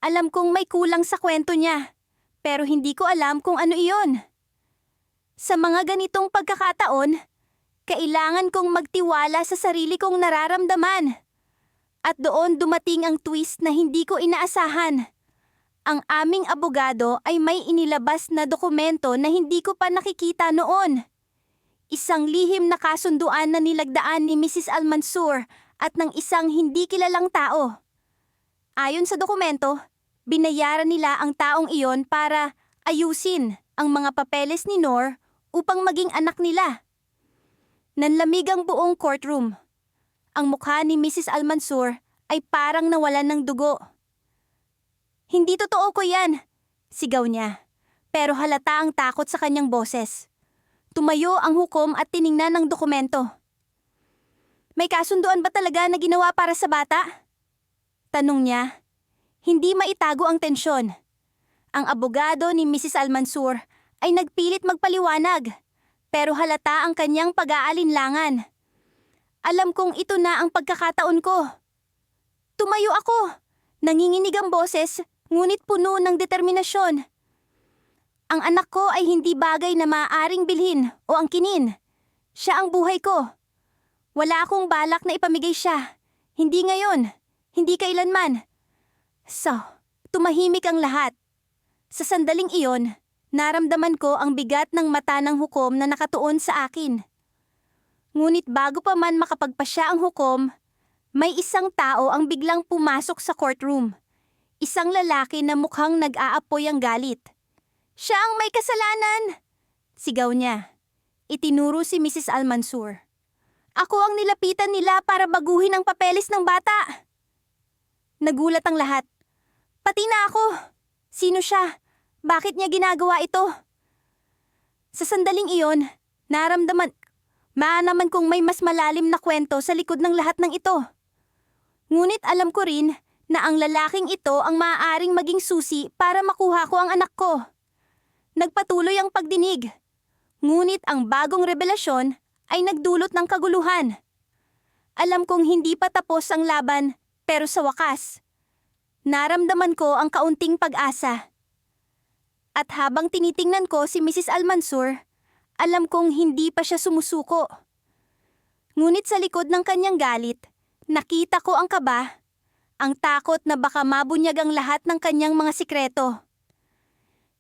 Alam kong may kulang sa kwento niya, pero hindi ko alam kung ano iyon. Sa mga ganitong pagkakataon, kailangan kong magtiwala sa sarili kong nararamdaman. At doon dumating ang twist na hindi ko inaasahan. Ang aming abogado ay may inilabas na dokumento na hindi ko pa nakikita noon. Isang lihim na kasunduan na nilagdaan ni Mrs. Almansur at ng isang hindi kilalang tao. Ayon sa dokumento, binayaran nila ang taong iyon para ayusin ang mga papeles ni Noor upang maging anak nila. Nanlamig ang buong courtroom. Ang mukha ni Mrs. Almansur ay parang nawalan ng dugo. Hindi totoo ko yan, sigaw niya, pero halata ang takot sa kanyang boses. Tumayo ang hukom at tiningnan ang dokumento. May kasunduan ba talaga na ginawa para sa bata? Tanong niya. Hindi maitago ang tensyon. Ang abogado ni Mrs. Almansur ay nagpilit magpaliwanag, pero halata ang kanyang pag-aalinlangan. Alam kong ito na ang pagkakataon ko. Tumayo ako. Nanginginig ang boses, ngunit puno ng determinasyon. Ang anak ko ay hindi bagay na maaaring bilhin o angkinin. Siya ang buhay ko. Wala akong balak na ipamigay siya. Hindi ngayon. Hindi kailanman. So, tumahimik ang lahat. Sa sandaling iyon, Naramdaman ko ang bigat ng mata ng hukom na nakatuon sa akin. Ngunit bago pa man makapagpasya ang hukom, may isang tao ang biglang pumasok sa courtroom. Isang lalaki na mukhang nag-aapoy ang galit. "Siya ang may kasalanan!" sigaw niya. Itinuro si Mrs. Almansur. "Ako ang nilapitan nila para baguhin ang papeles ng bata." Nagulat ang lahat. Pati na ako. Sino siya? Bakit niya ginagawa ito? Sa sandaling iyon, maanaman kong may mas malalim na kwento sa likod ng lahat ng ito. Ngunit alam ko rin na ang lalaking ito ang maaaring maging susi para makuha ko ang anak ko. Nagpatuloy ang pagdinig. Ngunit ang bagong revelasyon ay nagdulot ng kaguluhan. Alam kong hindi pa tapos ang laban, pero sa wakas, naramdaman ko ang kaunting pag-asa. At habang tinitingnan ko si Mrs. Almansur, alam kong hindi pa siya sumusuko. Ngunit sa likod ng kanyang galit, nakita ko ang kaba, ang takot na baka mabunyag ang lahat ng kanyang mga sikreto.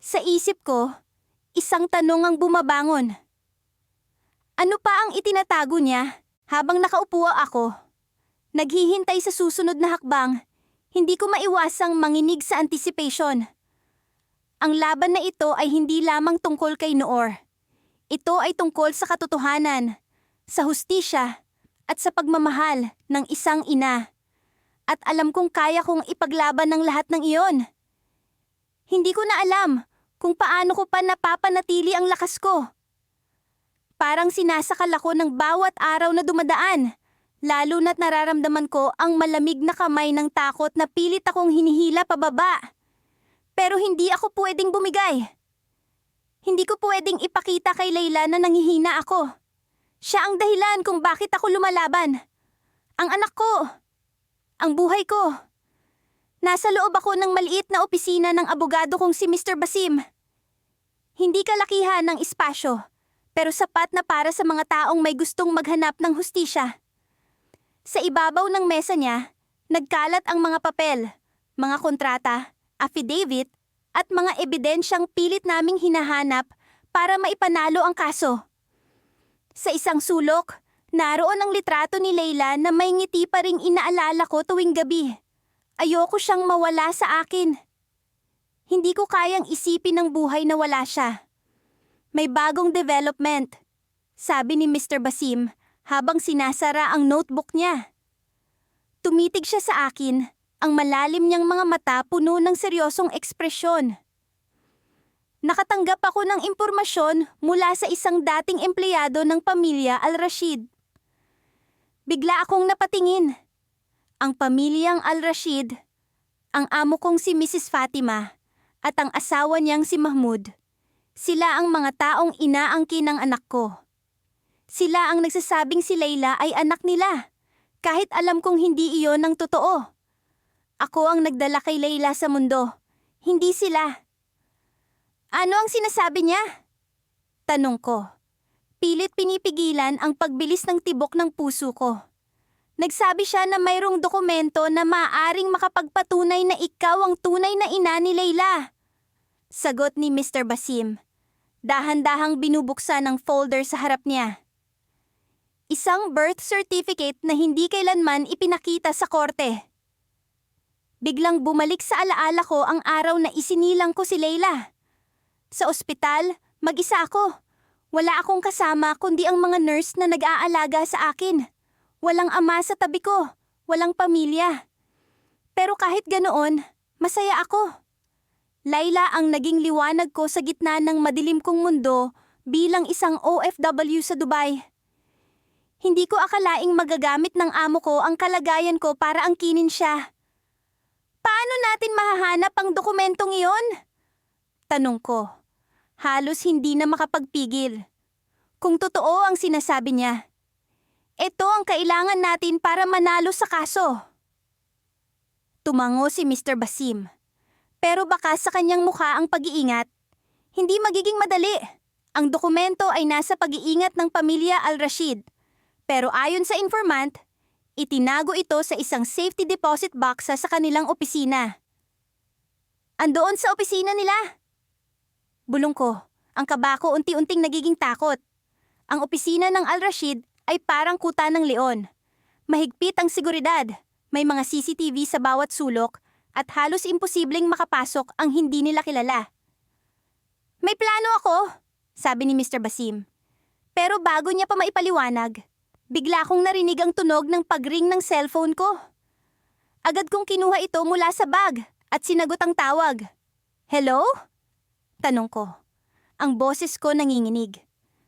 Sa isip ko, isang tanong ang bumabangon. Ano pa ang itinatago niya habang nakaupo ako? Naghihintay sa susunod na hakbang, hindi ko maiwasang manginig sa anticipation. Ang laban na ito ay hindi lamang tungkol kay Noor. Ito ay tungkol sa katotohanan, sa hustisya, at sa pagmamahal ng isang ina. At alam kong kaya kong ipaglaban ng lahat ng iyon. Hindi ko na alam kung paano ko pa napapanatili ang lakas ko. Parang sinasakal ako ng bawat araw na dumadaan, lalo na't nararamdaman ko ang malamig na kamay ng takot na pilit akong hinihila pababa. Pero hindi ako pwedeng bumigay. Hindi ko pwedeng ipakita kay Layla na nanghihina ako. Siya ang dahilan kung bakit ako lumalaban. Ang anak ko. Ang buhay ko. Nasa loob ako ng maliit na opisina ng abogado kong si Mr. Basim. Hindi kalakihan ng espasyo, pero sapat na para sa mga taong may gustong maghanap ng hustisya. Sa ibabaw ng mesa niya, nagkalat ang mga papel, mga kontrata, affidavit, at mga ebidensyang pilit naming hinahanap para maipanalo ang kaso. Sa isang sulok, naroon ang litrato ni Layla na may ngiti pa ring inaalala ko tuwing gabi. Ayoko siyang mawala sa akin. Hindi ko kayang isipin ang buhay na wala siya. May bagong development, sabi ni Mr. Basim habang sinasara ang notebook niya. Tumitig siya sa akin, ang malalim niyang mga mata puno ng seryosong ekspresyon. Nakatanggap ako ng impormasyon mula sa isang dating empleyado ng pamilya Al-Rashid. Bigla akong napatingin. Ang pamilyang Al-Rashid, ang amo kong si Mrs. Fatima at ang asawa niyang si Mahmud, sila ang mga taong inaangkin ng anak ko. Sila ang nagsasabing si Layla ay anak nila, kahit alam kong hindi iyon ang totoo. Ako ang nagdala kay Layla sa mundo, hindi sila. Ano ang sinasabi niya? Tanong ko. Pilit pinipigilan ang pagbilis ng tibok ng puso ko. Nagsabi siya na mayroong dokumento na maaaring makapagpatunay na ikaw ang tunay na ina ni Layla. Sagot ni Mr. Basim. Dahan-dahang binubuksan ang folder sa harap niya. Isang birth certificate na hindi kailanman ipinakita sa korte. Biglang bumalik sa alaala ko ang araw na isinilang ko si Layla. Sa ospital, mag-isa ako. Wala akong kasama kundi ang mga nurse na nag-aalaga sa akin. Walang ama sa tabi ko, walang pamilya. Pero kahit ganoon, masaya ako. Layla ang naging liwanag ko sa gitna ng madilim kong mundo bilang isang OFW sa Dubai. Hindi ko akalaing magagamit ng amo ko ang kalagayan ko para angkinin siya. Paano natin mahahanap ang dokumentong iyon? Tanong ko. Halos hindi na makapagpigil. Kung totoo ang sinasabi niya, ito ang kailangan natin para manalo sa kaso. Tumango si Mr. Basim. Pero baka sa kanyang mukha ang pag-iingat. Hindi magiging madali. Ang dokumento ay nasa pag-iingat ng pamilya Al-Rashid. Pero ayon sa informant, itinago ito sa isang safety deposit box sa kanilang opisina. Andoon sa opisina nila? Bulong ko. Ang kaba ko unti-unting nagiging takot. Ang opisina ng Al-Rashid ay parang kuta ng leon. Mahigpit ang seguridad. May mga CCTV sa bawat sulok at halos imposibleng makapasok ang hindi nila kilala. May plano ako, sabi ni Mr. Basim. Pero bago niya pa maipaliwanag, bigla kong narinig ang tunog ng pag-ring ng cellphone ko. Agad kong kinuha ito mula sa bag at sinagot ang tawag. Hello? Tanong ko. Ang boses ko nanginginig.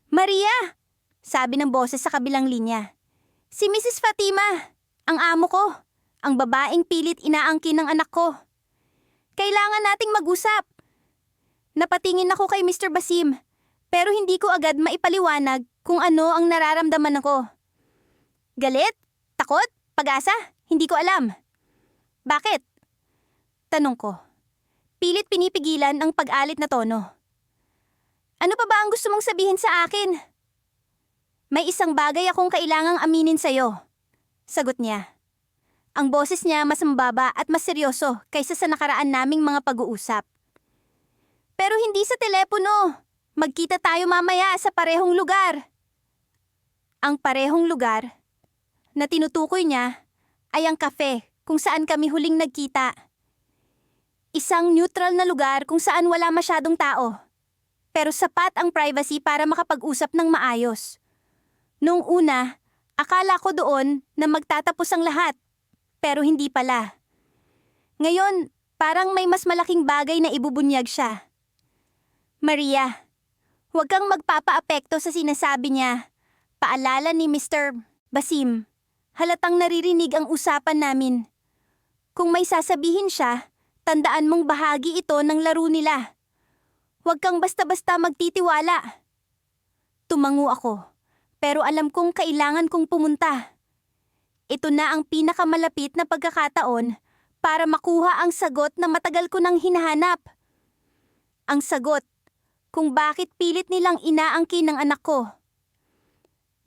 Maria! Sabi ng boses sa kabilang linya. Si Mrs. Fatima, ang amo ko. Ang babaeng pilit inaangkin ng anak ko. Kailangan nating mag-usap. Napatingin ako kay Mr. Basim, pero hindi ko agad maipaliwanag kung ano ang nararamdaman ako. Galit? Takot? Pag-asa? Hindi ko alam. Bakit? Tanong ko. Pilit pinipigilan ang pag-alit na tono. Ano pa ba ang gusto mong sabihin sa akin? May isang bagay akong kailangang aminin sa'yo. Sagot niya. Ang boses niya mas mababa at mas seryoso kaysa sa nakaraan naming mga pag-uusap. Pero hindi sa telepono. Magkita tayo mamaya sa parehong lugar. Ang parehong lugar na tinutukoy niya ay ang cafe kung saan kami huling nagkita. Isang neutral na lugar kung saan wala masyadong tao. Pero sapat ang privacy para makapag-usap ng maayos. Noong una, akala ko doon na magtatapos ang lahat. Pero hindi pala. Ngayon, parang may mas malaking bagay na ibubunyag siya. Maria, huwag kang magpapaapekto sa sinasabi niya. Paalala ni Mr. Basim. Halatang naririnig ang usapan namin. Kung may sasabihin siya, tandaan mong bahagi ito ng laro nila. Huwag kang basta-basta magtitiwala. Tumango ako, pero alam kong kailangan kong pumunta. Ito na ang pinakamalapit na pagkakataon para makuha ang sagot na matagal ko nang hinahanap. Ang sagot kung bakit pilit nilang inaangkin ng anak ko.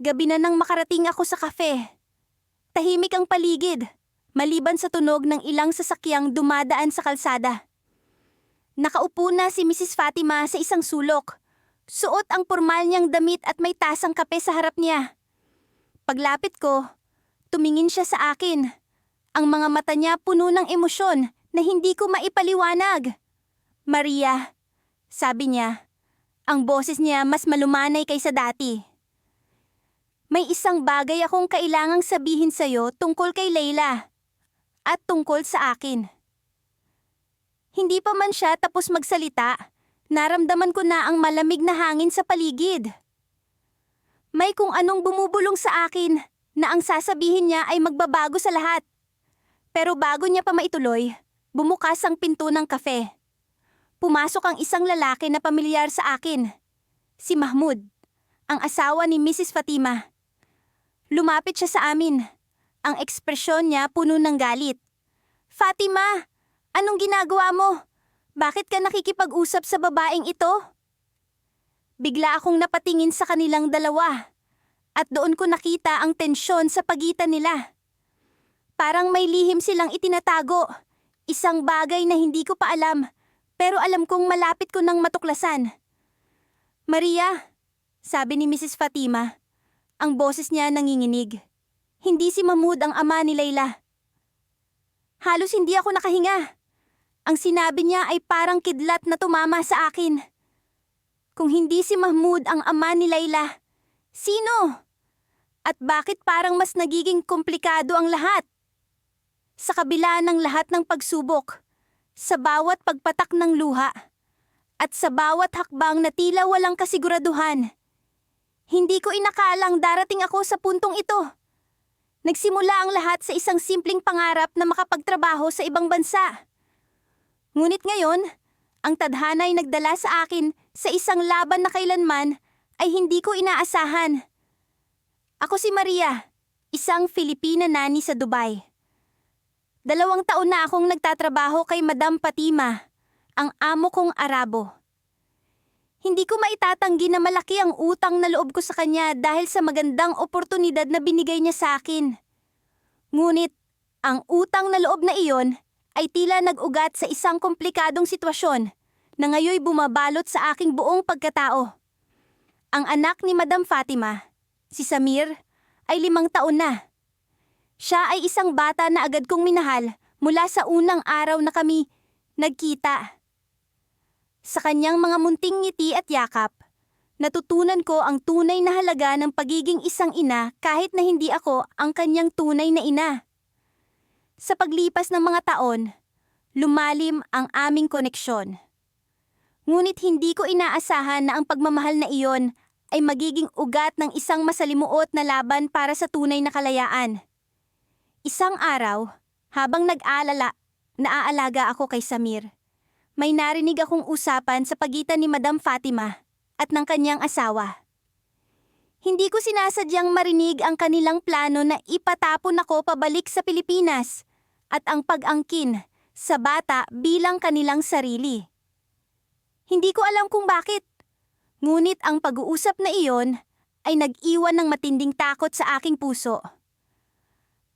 Gabi na nang makarating ako sa kafe. Tahimik ang paligid, maliban sa tunog ng ilang sasakyang dumadaan sa kalsada. Nakaupo na si Mrs. Fatima sa isang sulok. Suot ang pormal niyang damit at may tasang kape sa harap niya. Paglapit ko, tumingin siya sa akin. Ang mga mata niya puno ng emosyon na hindi ko maipaliwanag. Maria, sabi niya. Ang boses niya mas malumanay kaysa dati. May isang bagay akong kailangang sabihin sa'yo tungkol kay Layla at tungkol sa akin. Hindi pa man siya tapos magsalita, naramdaman ko na ang malamig na hangin sa paligid. May kung anong bumubulong sa akin na ang sasabihin niya ay magbabago sa lahat. Pero bago niya pa maituloy, bumukas ang pinto ng kafe. Pumasok ang isang lalaki na pamilyar sa akin, si Mahmud, ang asawa ni Mrs. Fatima. Lumapit siya sa amin. Ang ekspresyon niya puno ng galit. Fatima, anong ginagawa mo? Bakit ka nakikipag-usap sa babaeng ito? Bigla akong napatingin sa kanilang dalawa at doon ko nakita ang tensyon sa pagitan nila. Parang may lihim silang itinatago, isang bagay na hindi ko pa alam. Pero alam kong malapit ko nang matuklasan. Maria, sabi ni Mrs. Fatima. Ang boses niya nanginginig. Hindi si Mahmud ang ama ni Layla. Halos hindi ako nakahinga. Ang sinabi niya ay parang kidlat na tumama sa akin. Kung hindi si Mahmud ang ama ni Layla, sino? At bakit parang mas nagiging komplikado ang lahat? Sa kabila ng lahat ng pagsubok, sa bawat pagpatak ng luha, at sa bawat hakbang na tila walang kasiguraduhan, hindi ko inakalang darating ako sa puntong ito. Nagsimula ang lahat sa isang simpleng pangarap na makapagtrabaho sa ibang bansa. Ngunit ngayon, ang tadhana ay nagdala sa akin sa isang laban na kailanman ay hindi ko inaasahan. Ako si Maria, isang Filipina nani sa Dubai. 2 taon na akong nagtatrabaho kay Madam Fatima, ang amo kong Arabo. Hindi ko maitatanggi na malaki ang utang na loob ko sa kanya dahil sa magandang oportunidad na binigay niya sa akin. Ngunit, ang utang na loob na iyon ay tila nag-ugat sa isang komplikadong sitwasyon na ngayoy bumabalot sa aking buong pagkatao. Ang anak ni Madam Fatima, si Samir, ay 5 taon na. Siya ay isang bata na agad kong minahal mula sa unang araw na kami nagkita. Sa kanyang mga munting ngiti at yakap, natutunan ko ang tunay na halaga ng pagiging isang ina kahit na hindi ako ang kanyang tunay na ina. Sa paglipas ng mga taon, lumalim ang aming koneksyon. Ngunit hindi ko inaasahan na ang pagmamahal na iyon ay magiging ugat ng isang masalimuot na laban para sa tunay na kalayaan. Isang araw, habang naaalaga ako kay Samir, may narinig akong usapan sa pagitan ni Madam Fatima at ng kanyang asawa. Hindi ko sinasadyang marinig ang kanilang plano na ipatapon ako pabalik sa Pilipinas at ang pag-angkin sa bata bilang kanilang sarili. Hindi ko alam kung bakit, ngunit ang pag-uusap na iyon ay nag-iwan ng matinding takot sa aking puso.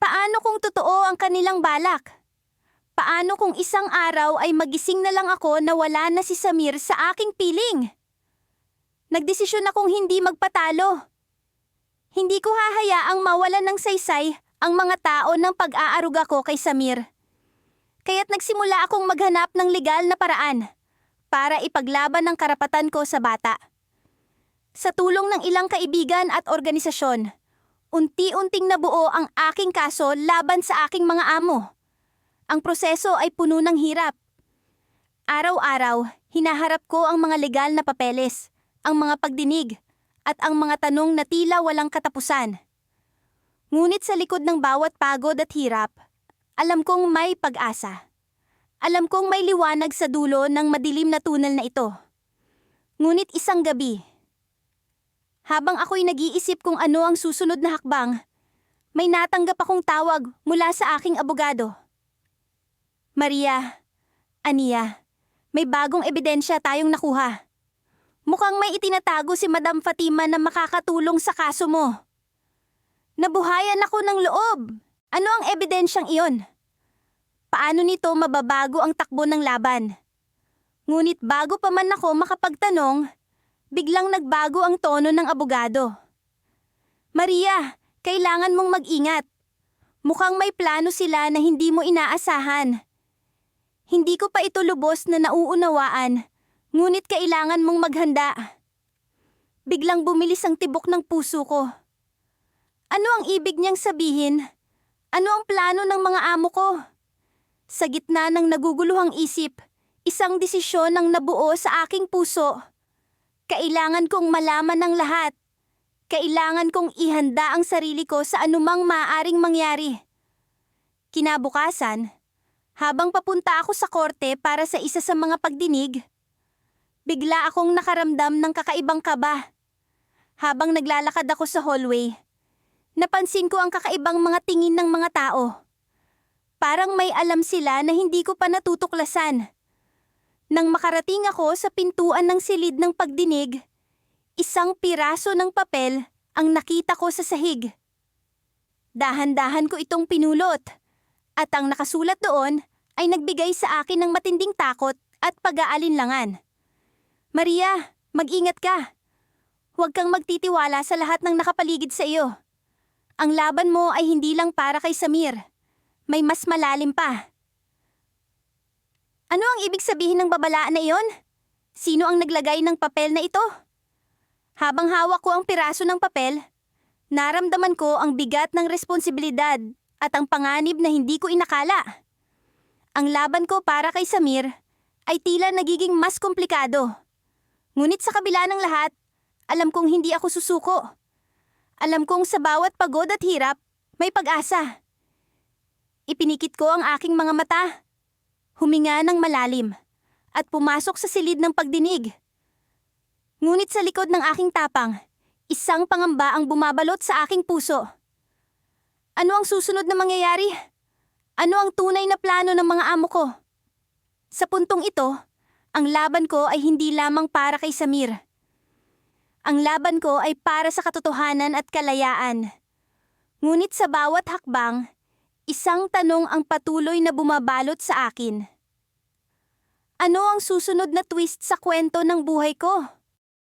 Paano kung totoo ang kanilang balak? Paano kung isang araw ay magising na lang ako na wala na si Samir sa aking piling? Nagdesisyon akong hindi magpatalo. Hindi ko hahayaang mawalan ng saysay ang mga tao ng pag-aaruga ko kay Samir. Kaya't nagsimula akong maghanap ng legal na paraan para ipaglaban ang karapatan ko sa bata. Sa tulong ng ilang kaibigan at organisasyon, unti-unting nabuo ang aking kaso laban sa aking mga amo. Ang proseso ay puno ng hirap. Araw-araw, hinaharap ko ang mga legal na papeles, ang mga pagdinig, at ang mga tanong na tila walang katapusan. Ngunit sa likod ng bawat pagod at hirap, alam kong may pag-asa. Alam kong may liwanag sa dulo ng madilim na tunel na ito. Ngunit isang gabi, habang ako'y nag-iisip kung ano ang susunod na hakbang, may natanggap akong tawag mula sa aking abogado. Maria, Ania, may bagong ebidensya tayong nakuha. Mukhang may itinatago si Madam Fatima na makakatulong sa kaso mo. Nabuhayan ako ng loob. Ano ang ebidensyang iyon? Paano nito mababago ang takbo ng laban? Ngunit bago pa man ako makapagtanong, biglang nagbago ang tono ng abogado. Maria, kailangan mong mag-ingat. Mukhang may plano sila na hindi mo inaasahan. Hindi ko pa ito lubos na nauunawaan, ngunit kailangan mong maghanda. Biglang bumilis ang tibok ng puso ko. Ano ang ibig niyang sabihin? Ano ang plano ng mga amo ko? Sa gitna ng naguguluhang isip, isang desisyon ang nabuo sa aking puso. Kailangan kong malaman ng lahat. Kailangan kong ihanda ang sarili ko sa anumang maaaring mangyari. Kinabukasan, habang papunta ako sa korte para sa isa sa mga pagdinig, bigla akong nakaramdam ng kakaibang kaba. Habang naglalakad ako sa hallway, napansin ko ang kakaibang mga tingin ng mga tao. Parang may alam sila na hindi ko pa natutuklasan. Nang makarating ako sa pintuan ng silid ng pagdinig, isang piraso ng papel ang nakita ko sa sahig. Dahan-dahan ko itong pinulot. At ang nakasulat doon ay nagbigay sa akin ng matinding takot at pag-aalinlangan. Maria, mag-ingat ka. Huwag kang magtitiwala sa lahat ng nakapaligid sa iyo. Ang laban mo ay hindi lang para kay Samir. May mas malalim pa. Ano ang ibig sabihin ng babalaan na iyon? Sino ang naglagay ng papel na ito? Habang hawak ko ang piraso ng papel, naramdaman ko ang bigat ng responsibilidad at ang panganib na hindi ko inakala. Ang laban ko para kay Samir ay tila nagiging mas komplikado. Ngunit sa kabila ng lahat, alam kong hindi ako susuko. Alam kong sa bawat pagod at hirap, may pag-asa. Ipinikit ko ang aking mga mata, huminga ng malalim, at pumasok sa silid ng pagdinig. Ngunit sa likod ng aking tapang, isang pangamba ang bumabalot sa aking puso. Ano ang susunod na mangyayari? Ano ang tunay na plano ng mga amo ko? Sa puntong ito, ang laban ko ay hindi lamang para kay Samir. Ang laban ko ay para sa katotohanan at kalayaan. Ngunit sa bawat hakbang, isang tanong ang patuloy na bumabalot sa akin. Ano ang susunod na twist sa kwento ng buhay ko?